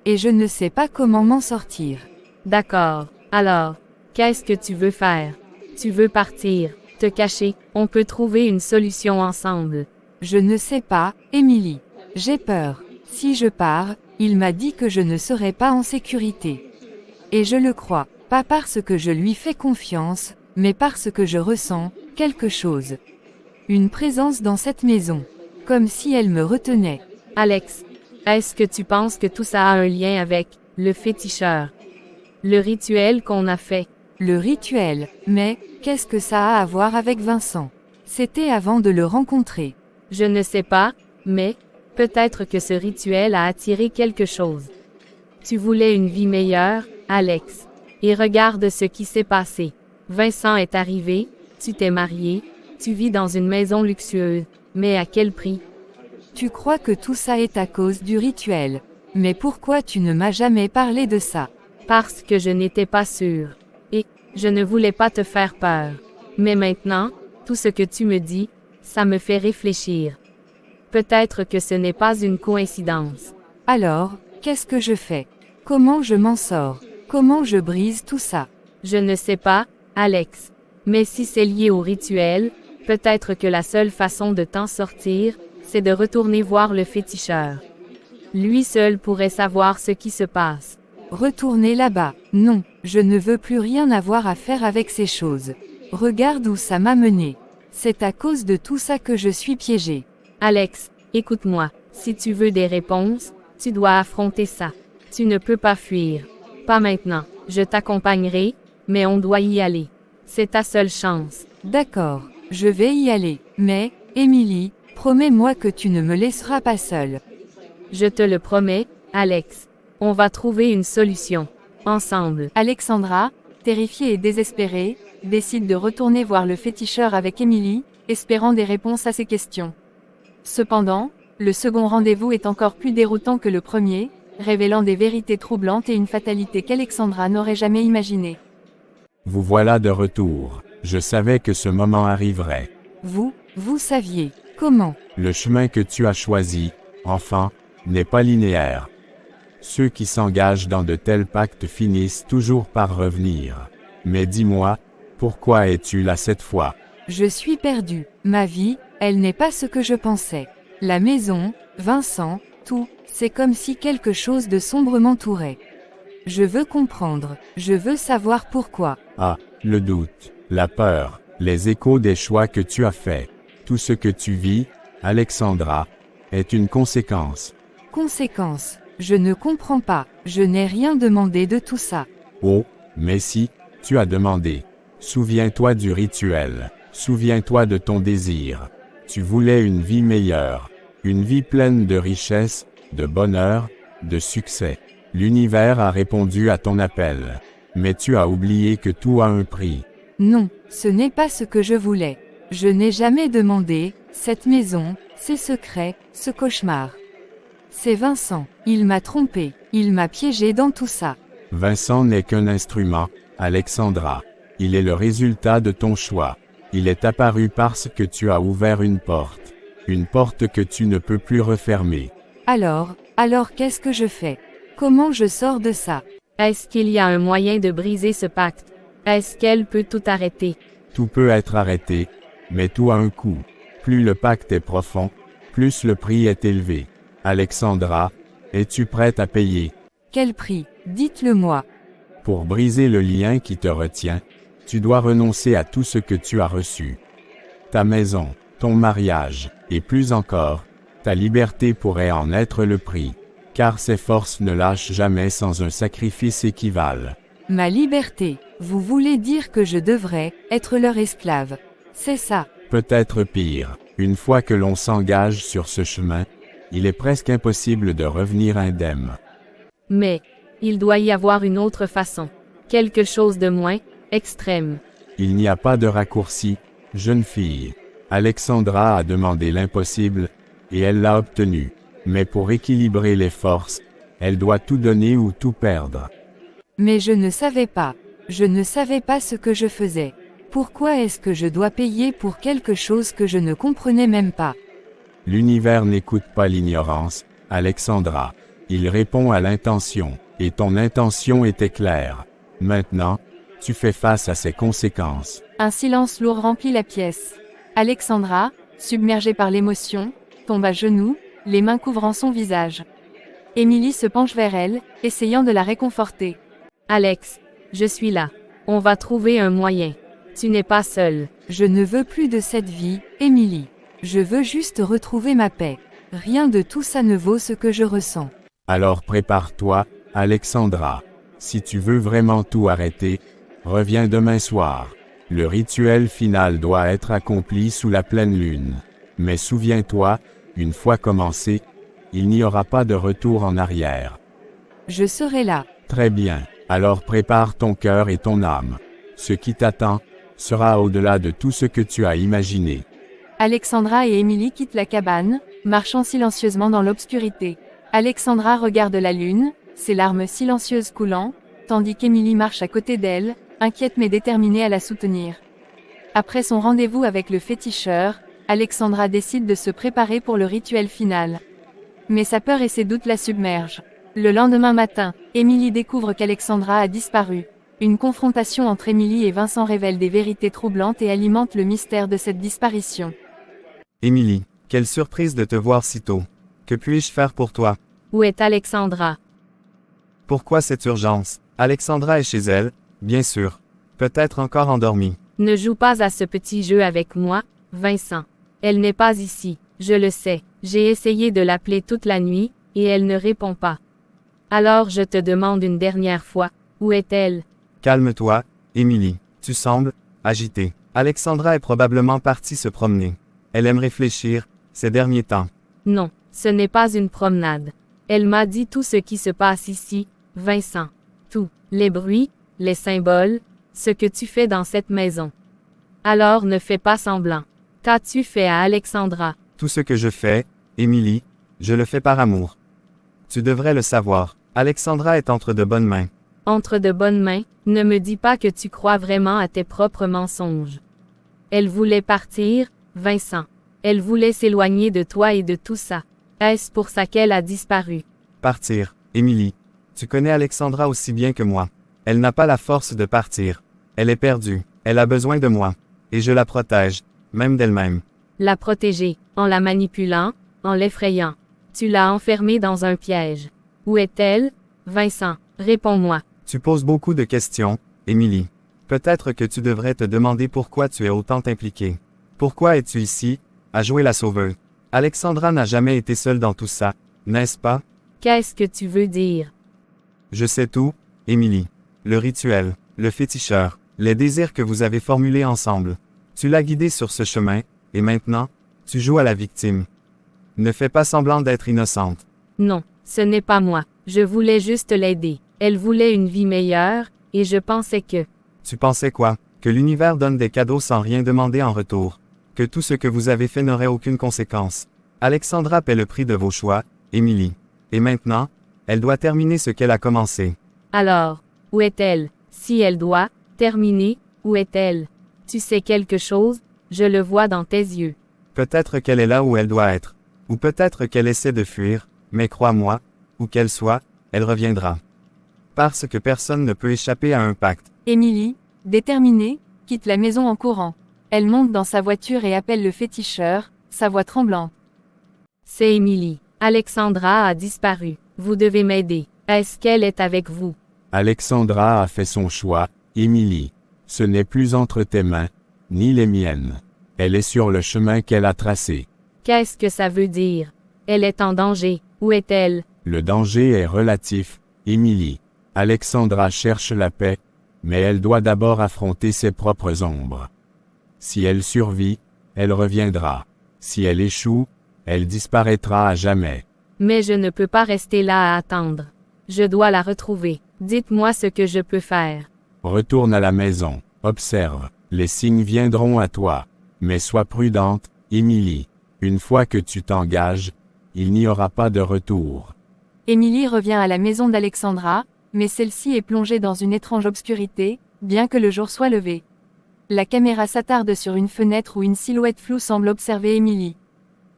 Et je ne sais pas comment m'en sortir. D'accord. Alors, qu'est-ce que tu veux faire? Tu veux partir, te cacher, on peut trouver une solution ensemble. Je ne sais pas, Émilie. J'ai peur. Si je pars, il m'a dit que je ne serai pas en sécurité. Et je le crois, pas parce que je lui fais confiance, mais parce que je ressens quelque chose. Une présence dans cette maison. Comme si elle me retenait. Alex, est-ce que tu penses que tout ça a un lien avec le féticheur? Le rituel qu'on a fait? Le rituel, mais qu'est-ce que ça a à voir avec Vincent? C'était avant de le rencontrer. Je ne sais pas, mais peut-être que ce rituel a attiré quelque chose. Tu voulais une vie meilleure, Alex. Et regarde ce qui s'est passé. Vincent est arrivé, tu t'es marié, tu vis dans une maison luxueuse, mais à quel prix? Tu crois que tout ça est à cause du rituel. Mais pourquoi tu ne m'as jamais parlé de ça? Parce que je n'étais pas sûre. Et je ne voulais pas te faire peur. Mais maintenant, tout ce que tu me dis, ça me fait réfléchir. Peut-être que ce n'est pas une coïncidence. Alors, qu'est-ce que je fais? Comment je m'en sors? Comment je brise tout ça? Je ne sais pas, Alex. Mais si c'est lié au rituel, peut-être que la seule façon de t'en sortir, c'est de retourner voir le féticheur. Lui seul pourrait savoir ce qui se passe. Retourner là-bas. Non, je ne veux plus rien avoir à faire avec ces choses. Regarde où ça m'a mené. C'est à cause de tout ça que je suis piégée. Alex, écoute-moi. Si tu veux des réponses, tu dois affronter ça. Tu ne peux pas fuir. Pas maintenant. Je t'accompagnerai, mais on doit y aller. C'est ta seule chance. D'accord, je vais y aller. Mais, Émilie, promets-moi que tu ne me laisseras pas seule. Je te le promets, Alex. On va trouver une solution. Ensemble. Alexandra, terrifiée et désespérée, décide de retourner voir le féticheur avec Émilie, espérant des réponses à ses questions. Cependant, le second rendez-vous est encore plus déroutant que le premier, révélant des vérités troublantes et une fatalité qu'Alexandra n'aurait jamais imaginée. Vous voilà de retour. Je savais que ce moment arriverait. Vous saviez. Comment? Le chemin que tu as choisi, enfant, n'est pas linéaire. Ceux qui s'engagent dans de tels pactes finissent toujours par revenir. Mais dis-moi, pourquoi es-tu là cette fois? Je suis perdu. Ma vie, elle n'est pas ce que je pensais. La maison, Vincent, tout, c'est comme si quelque chose de sombre m'entourait. Je veux comprendre, je veux savoir pourquoi. Ah, le doute, la peur, les échos des choix que tu as faits. Tout ce que tu vis, Alexandra, est une conséquence. Conséquence, je ne comprends pas, je n'ai rien demandé de tout ça. Oh, mais si, tu as demandé. Souviens-toi du rituel, souviens-toi de ton désir. Tu voulais une vie meilleure, une vie pleine de richesse, de bonheur, de succès. L'univers a répondu à ton appel. Mais tu as oublié que tout a un prix. Non, ce n'est pas ce que je voulais. Je n'ai jamais demandé, cette maison, ces secrets, ce cauchemar. C'est Vincent, il m'a trompé, il m'a piégé dans tout ça. Vincent n'est qu'un instrument, Alexandra. Il est le résultat de ton choix. Il est apparu parce que tu as ouvert une porte que tu ne peux plus refermer. Alors qu'est-ce que je fais? Comment je sors de ça? Est-ce qu'il y a un moyen de briser ce pacte? Est-ce qu'elle peut tout arrêter? Tout peut être arrêté, mais tout a un coût. Plus le pacte est profond, plus le prix est élevé. Alexandra, es-tu prête à payer? Quel prix? Dites-le-moi. Pour briser le lien qui te retient, tu dois renoncer à tout ce que tu as reçu. Ta maison, ton mariage, et plus encore, ta liberté pourrait en être le prix, car ces forces ne lâchent jamais sans un sacrifice équivalent. Ma liberté, vous voulez dire que je devrais être leur esclave. C'est ça. Peut-être pire, une fois que l'on s'engage sur ce chemin, il est presque impossible de revenir indemne. Mais, il doit y avoir une autre façon. Quelque chose de moins extrême. Il n'y a pas de raccourci, jeune fille. Alexandra a demandé l'impossible, et elle l'a obtenu. Mais pour équilibrer les forces, elle doit tout donner ou tout perdre. Mais je ne savais pas. Je ne savais pas ce que je faisais. Pourquoi est-ce que je dois payer pour quelque chose que je ne comprenais même pas? L'univers n'écoute pas l'ignorance, Alexandra. Il répond à l'intention, et ton intention était claire. Maintenant, tu fais face à ses conséquences. Un silence lourd remplit la pièce. Alexandra, submergée par l'émotion, tombe à genoux, les mains couvrant son visage. Émilie se penche vers elle, essayant de la réconforter. Alex, je suis là. On va trouver un moyen. Tu n'es pas seule. Je ne veux plus de cette vie, Émilie. Je veux juste retrouver ma paix. Rien de tout ça ne vaut ce que je ressens. Alors prépare-toi, Alexandra. Si tu veux vraiment tout arrêter, reviens demain soir. Le rituel final doit être accompli sous la pleine lune. Mais souviens-toi, une fois commencé, il n'y aura pas de retour en arrière. Je serai là. Très bien, alors prépare ton cœur et ton âme. Ce qui t'attend sera au-delà de tout ce que tu as imaginé. Alexandra et Émilie quittent la cabane, marchant silencieusement dans l'obscurité. Alexandra regarde la lune, ses larmes silencieuses coulant, tandis qu'Émilie marche à côté d'elle, inquiète mais déterminée à la soutenir. Après son rendez-vous avec le féticheur, Alexandra décide de se préparer pour le rituel final. Mais sa peur et ses doutes la submergent. Le lendemain matin, Émilie découvre qu'Alexandra a disparu. Une confrontation entre Émilie et Vincent révèle des vérités troublantes et alimente le mystère de cette disparition. Émilie, quelle surprise de te voir si tôt. Que puis-je faire pour toi? Où est Alexandra? Pourquoi cette urgence? Alexandra est chez elle, bien sûr. Peut-être encore endormie. Ne joue pas à ce petit jeu avec moi, Vincent. Elle n'est pas ici, je le sais. J'ai essayé de l'appeler toute la nuit, et elle ne répond pas. Alors je te demande une dernière fois, où est-elle? Calme-toi, Émilie. Tu sembles agitée. Alexandra est probablement partie se promener. Elle aime réfléchir, ces derniers temps. Non, ce n'est pas une promenade. Elle m'a dit tout ce qui se passe ici, Vincent. Tout, les bruits, les symboles, ce que tu fais dans cette maison. Alors ne fais pas semblant. Qu'as-tu fait à Alexandra? Tout ce que je fais, Émilie, je le fais par amour. Tu devrais le savoir. Alexandra est entre de bonnes mains. Entre de bonnes mains, ne me dis pas que tu crois vraiment à tes propres mensonges. Elle voulait partir, Vincent. Elle voulait s'éloigner de toi et de tout ça. Est-ce pour ça qu'elle a disparu? Partir. Émilie. Tu connais Alexandra aussi bien que moi. Elle n'a pas la force de partir. Elle est perdue. Elle a besoin de moi. Et je la protège, même d'elle-même. La protéger, en la manipulant, en l'effrayant. Tu l'as enfermée dans un piège. Où est-elle, Vincent? Réponds-moi. Tu poses beaucoup de questions, Émilie. Peut-être que tu devrais te demander pourquoi tu es autant impliquée. Pourquoi es-tu ici, à jouer la sauveuse? Alexandra n'a jamais été seule dans tout ça, n'est-ce pas? Qu'est-ce que tu veux dire? Je sais tout, Émilie. Le rituel, le féticheur, les désirs que vous avez formulés ensemble. Tu l'as guidée sur ce chemin, et maintenant, tu joues à la victime. Ne fais pas semblant d'être innocente. Non, ce n'est pas moi. Je voulais juste l'aider. Elle voulait une vie meilleure, et je pensais que... Tu pensais quoi? Que l'univers donne des cadeaux sans rien demander en retour. Que tout ce que vous avez fait n'aurait aucune conséquence. Alexandra paie le prix de vos choix, Émilie. Et maintenant, elle doit terminer ce qu'elle a commencé. Alors, où est-elle? Si elle doit terminer, où est-elle? Tu sais quelque chose? Je le vois dans tes yeux. Peut-être qu'elle est là où elle doit être. Ou peut-être qu'elle essaie de fuir, mais crois-moi, où qu'elle soit, elle reviendra. Parce que personne ne peut échapper à un pacte. Émilie, déterminée, quitte la maison en courant. Elle monte dans sa voiture et appelle le féticheur, sa voix tremblante. C'est Émilie. Alexandra a disparu. Vous devez m'aider. Est-ce qu'elle est avec vous? Alexandra a fait son choix, Émilie. Ce n'est plus entre tes mains, ni les miennes. Elle est sur le chemin qu'elle a tracé. Qu'est-ce que ça veut dire? Elle est en danger. Où est-elle? Le danger est relatif, Émilie. Alexandra cherche la paix, mais elle doit d'abord affronter ses propres ombres. Si elle survit, elle reviendra. Si elle échoue, elle disparaîtra à jamais. Mais je ne peux pas rester là à attendre. Je dois la retrouver. Dites-moi ce que je peux faire. Retourne à la maison, observe, les signes viendront à toi. Mais sois prudente, Émilie. Une fois que tu t'engages, il n'y aura pas de retour. Émilie revient à la maison d'Alexandra, mais celle-ci est plongée dans une étrange obscurité, bien que le jour soit levé. La caméra s'attarde sur une fenêtre où une silhouette floue semble observer Émilie.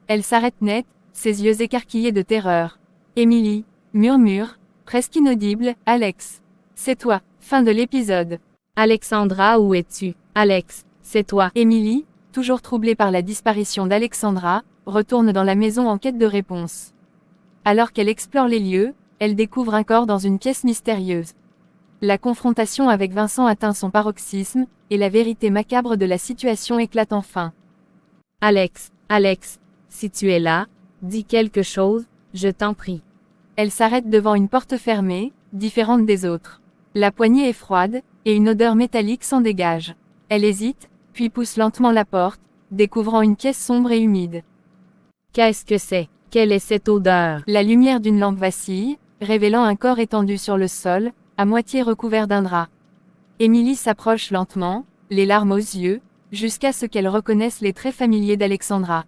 Elle s'arrête net, ses yeux écarquillés de terreur. Émilie, murmure, presque inaudible, Alex. C'est toi. Fin de l'épisode. Alexandra, où es-tu? Alex, c'est toi. Émilie, toujours troublée par la disparition d'Alexandra, retourne dans la maison en quête de réponse. Alors qu'elle explore les lieux, elle découvre un corps dans une pièce mystérieuse. La confrontation avec Vincent atteint son paroxysme, et la vérité macabre de la situation éclate enfin. Alex, si tu es là, dis quelque chose, je t'en prie. Elle s'arrête devant une porte fermée, différente des autres. La poignée est froide, et une odeur métallique s'en dégage. Elle hésite, puis pousse lentement la porte, découvrant une pièce sombre et humide. Qu'est-ce que c'est? Quelle est cette odeur? La lumière d'une lampe vacille, révélant un corps étendu sur le sol, à moitié recouvert d'un drap. Émilie s'approche lentement, les larmes aux yeux, jusqu'à ce qu'elle reconnaisse les traits familiers d'Alexandra.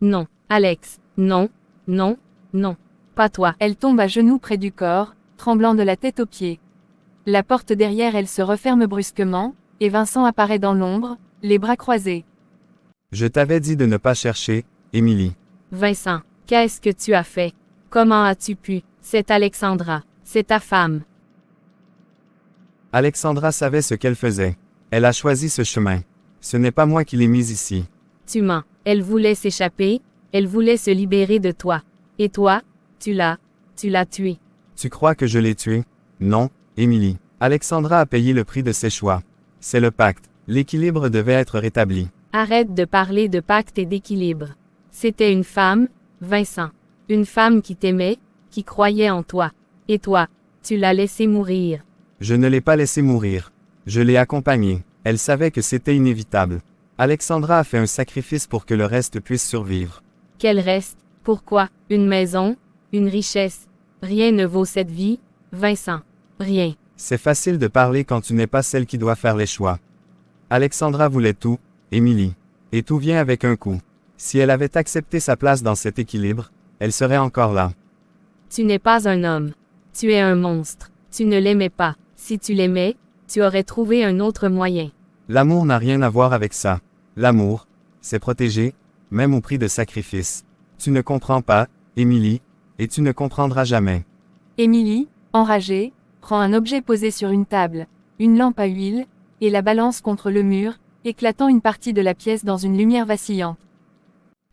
Non, Alex, non, non, non, pas toi. Elle tombe à genoux près du corps, tremblant de la tête aux pieds. La porte derrière elle se referme brusquement, et Vincent apparaît dans l'ombre, les bras croisés. Je t'avais dit de ne pas chercher, Émilie. Vincent, qu'est-ce que tu as fait? Comment as-tu pu? C'est Alexandra, c'est ta femme. Alexandra savait ce qu'elle faisait. Elle a choisi ce chemin. Ce n'est pas moi qui l'ai mise ici. Tu mens. Elle voulait s'échapper, elle voulait se libérer de toi. Et toi, tu l'as tuée. Tu crois que je l'ai tuée? Non, Émilie. Alexandra a payé le prix de ses choix. C'est le pacte. L'équilibre devait être rétabli. Arrête de parler de pacte et d'équilibre. C'était une femme, Vincent. Une femme qui t'aimait, qui croyait en toi. Et toi, tu l'as laissée mourir. Je ne l'ai pas laissée mourir. Je l'ai accompagnée. Elle savait que c'était inévitable. Alexandra a fait un sacrifice pour que le reste puisse survivre. Quel reste? Pourquoi? Une maison? Une richesse? Rien ne vaut cette vie, Vincent. Rien. C'est facile de parler quand tu n'es pas celle qui doit faire les choix. Alexandra voulait tout, Émilie. Et tout vient avec un coût. Si elle avait accepté sa place dans cet équilibre, elle serait encore là. Tu n'es pas un homme. Tu es un monstre. Tu ne l'aimais pas. Si tu l'aimais, tu aurais trouvé un autre moyen. L'amour n'a rien à voir avec ça. L'amour, c'est protéger, même au prix de sacrifice. Tu ne comprends pas, Émilie, et tu ne comprendras jamais. Émilie, enragée, prend un objet posé sur une table, une lampe à huile, et la balance contre le mur, éclatant une partie de la pièce dans une lumière vacillante.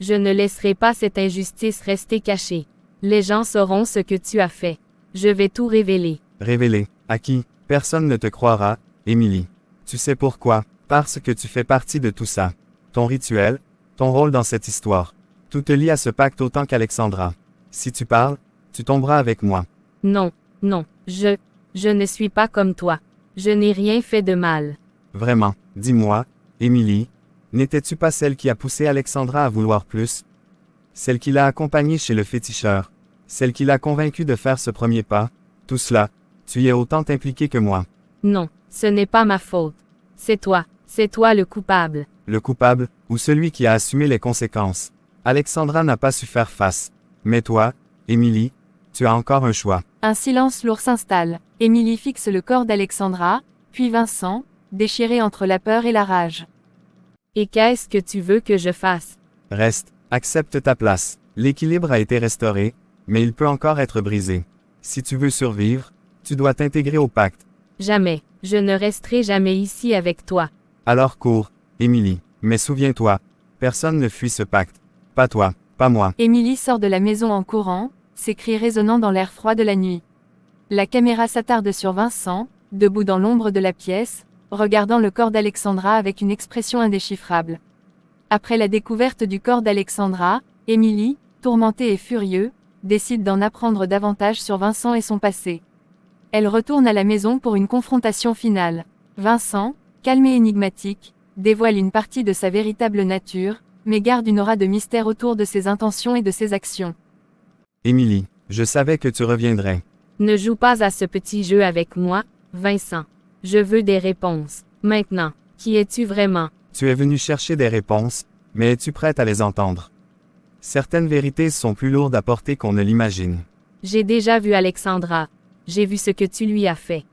Je ne laisserai pas cette injustice rester cachée. Les gens sauront ce que tu as fait. Je vais tout révéler. Révélé. À qui? Personne ne te croira, Émilie. Tu sais pourquoi? Parce que tu fais partie de tout ça. Ton rituel, ton rôle dans cette histoire. Tout te lie à ce pacte autant qu'Alexandra. Si tu parles, tu tomberas avec moi. Non, non, je ne suis pas comme toi. Je n'ai rien fait de mal. Vraiment, dis-moi, Émilie, n'étais-tu pas celle qui a poussé Alexandra à vouloir plus? Celle qui l'a accompagnée chez le féticheur? Celle qui l'a convaincue de faire ce premier pas? Tout cela, tu y es autant impliqué que moi. Non, ce n'est pas ma faute. C'est toi le coupable. Le coupable, ou celui qui a assumé les conséquences. Alexandra n'a pas su faire face. Mais toi, Émilie, tu as encore un choix. Un silence lourd s'installe. Émilie fixe le corps d'Alexandra, puis Vincent, déchiré entre la peur et la rage. Et qu'est-ce que tu veux que je fasse? Reste, accepte ta place. L'équilibre a été restauré, mais il peut encore être brisé. Si tu veux survivre, tu dois t'intégrer au pacte. Jamais, je ne resterai jamais ici avec toi. Alors cours, Émilie. Mais souviens-toi, personne ne fuit ce pacte. Pas toi, pas moi. Émilie sort de la maison en courant, ses cris résonnant dans l'air froid de la nuit. La caméra s'attarde sur Vincent, debout dans l'ombre de la pièce, regardant le corps d'Alexandra avec une expression indéchiffrable. Après la découverte du corps d'Alexandra, Émilie, tourmentée et furieuse, décide d'en apprendre davantage sur Vincent et son passé. Elle retourne à la maison pour une confrontation finale. Vincent, calme et énigmatique, dévoile une partie de sa véritable nature, mais garde une aura de mystère autour de ses intentions et de ses actions. Émilie, je savais que tu reviendrais. Ne joue pas à ce petit jeu avec moi, Vincent. Je veux des réponses. Maintenant, qui es-tu vraiment? Tu es venu chercher des réponses, mais es-tu prête à les entendre? Certaines vérités sont plus lourdes à porter qu'on ne l'imagine. J'ai déjà vu Alexandra. J'ai vu ce que tu lui as fait.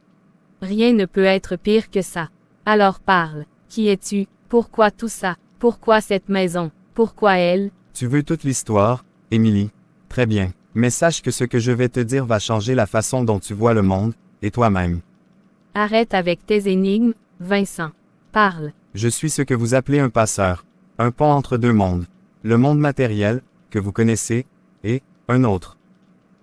Rien ne peut être pire que ça. Alors parle. Qui es-tu? Pourquoi tout ça? Pourquoi cette maison? Pourquoi elle? Tu veux toute l'histoire, Émilie? Très bien. Mais sache que ce que je vais te dire va changer la façon dont tu vois le monde, et toi-même. Arrête avec tes énigmes, Vincent. Parle. Je suis ce que vous appelez un passeur. Un pont entre deux mondes. Le monde matériel, que vous connaissez, et un autre.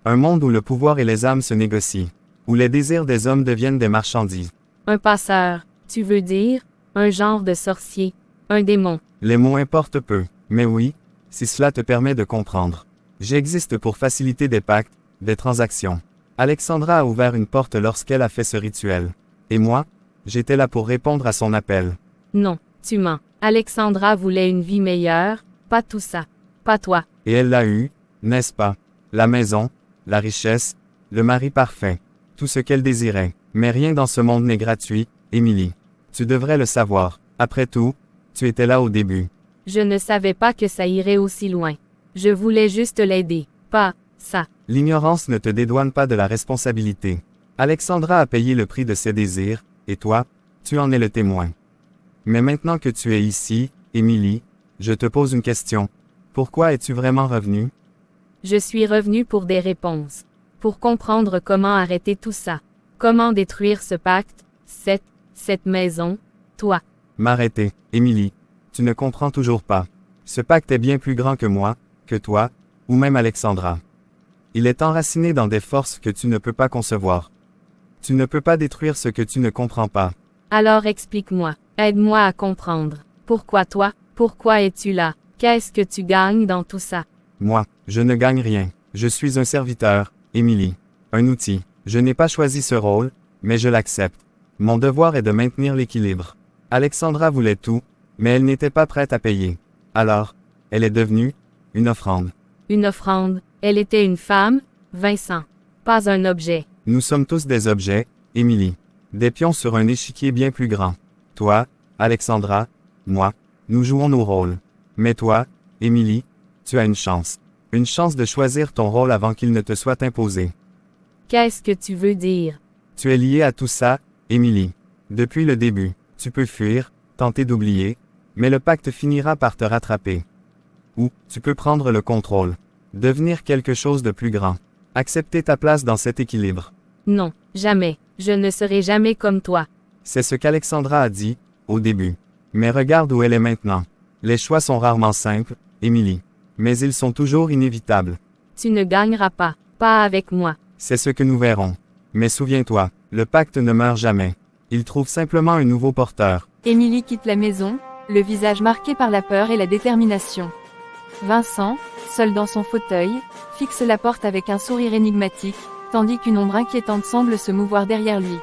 Un monde où le pouvoir et les âmes se négocient. Où les désirs des hommes deviennent des marchandises. Un passeur, tu veux dire? Un genre de sorcier. Un démon. Les mots importent peu, mais oui, si cela te permet de comprendre. J'existe pour faciliter des pactes, des transactions. Alexandra a ouvert une porte lorsqu'elle a fait ce rituel. Et moi, j'étais là pour répondre à son appel. Non, tu mens. Alexandra voulait une vie meilleure, pas tout ça. Pas toi. Et elle l'a eu, n'est-ce pas? La maison, la richesse, le mari parfait. Tout ce qu'elle désirait. Mais rien dans ce monde n'est gratuit, Émilie. Tu devrais le savoir. Après tout, tu étais là au début. Je ne savais pas que ça irait aussi loin. Je voulais juste l'aider. Pas ça. L'ignorance ne te dédouane pas de la responsabilité. Alexandra a payé le prix de ses désirs, et toi, tu en es le témoin. Mais maintenant que tu es ici, Émilie, je te pose une question. Pourquoi es-tu vraiment revenue? Je suis revenue pour des réponses. Pour comprendre comment arrêter tout ça. Comment détruire ce pacte, cette maison, toi. M'arrêter, Émilie. Tu ne comprends toujours pas. Ce pacte est bien plus grand que moi, que toi, ou même Alexandra. Il est enraciné dans des forces que tu ne peux pas concevoir. Tu ne peux pas détruire ce que tu ne comprends pas. Alors explique-moi, aide-moi à comprendre. Pourquoi toi? Pourquoi es-tu là? Qu'est-ce que tu gagnes dans tout ça? Moi, je ne gagne rien. Je suis un serviteur, Émilie. Un outil. Je n'ai pas choisi ce rôle, mais je l'accepte. Mon devoir est de maintenir l'équilibre. Alexandra voulait tout, mais elle n'était pas prête à payer. Alors, elle est devenue une offrande. Une offrande. Elle était une femme, Vincent. Pas un objet. Nous sommes tous des objets, Émilie. Des pions sur un échiquier bien plus grand. Toi, Alexandra, moi, nous jouons nos rôles. Mais toi, Émilie, tu as une chance. Une chance de choisir ton rôle avant qu'il ne te soit imposé. Qu'est-ce que tu veux dire? Tu es liée à tout ça, Émilie. Depuis le début, tu peux fuir, tenter d'oublier, mais le pacte finira par te rattraper. Ou, tu peux prendre le contrôle. Devenir quelque chose de plus grand. Accepter ta place dans cet équilibre. Non, jamais. Je ne serai jamais comme toi. C'est ce qu'Alexandra a dit, au début. Mais regarde où elle est maintenant. Les choix sont rarement simples, Émilie. Mais ils sont toujours inévitables. Tu ne gagneras pas. Pas avec moi. C'est ce que nous verrons. Mais souviens-toi, le pacte ne meurt jamais. Il trouve simplement un nouveau porteur. Émilie quitte la maison, le visage marqué par la peur et la détermination. Vincent, seul dans son fauteuil, fixe la porte avec un sourire énigmatique, tandis qu'une ombre inquiétante semble se mouvoir derrière lui.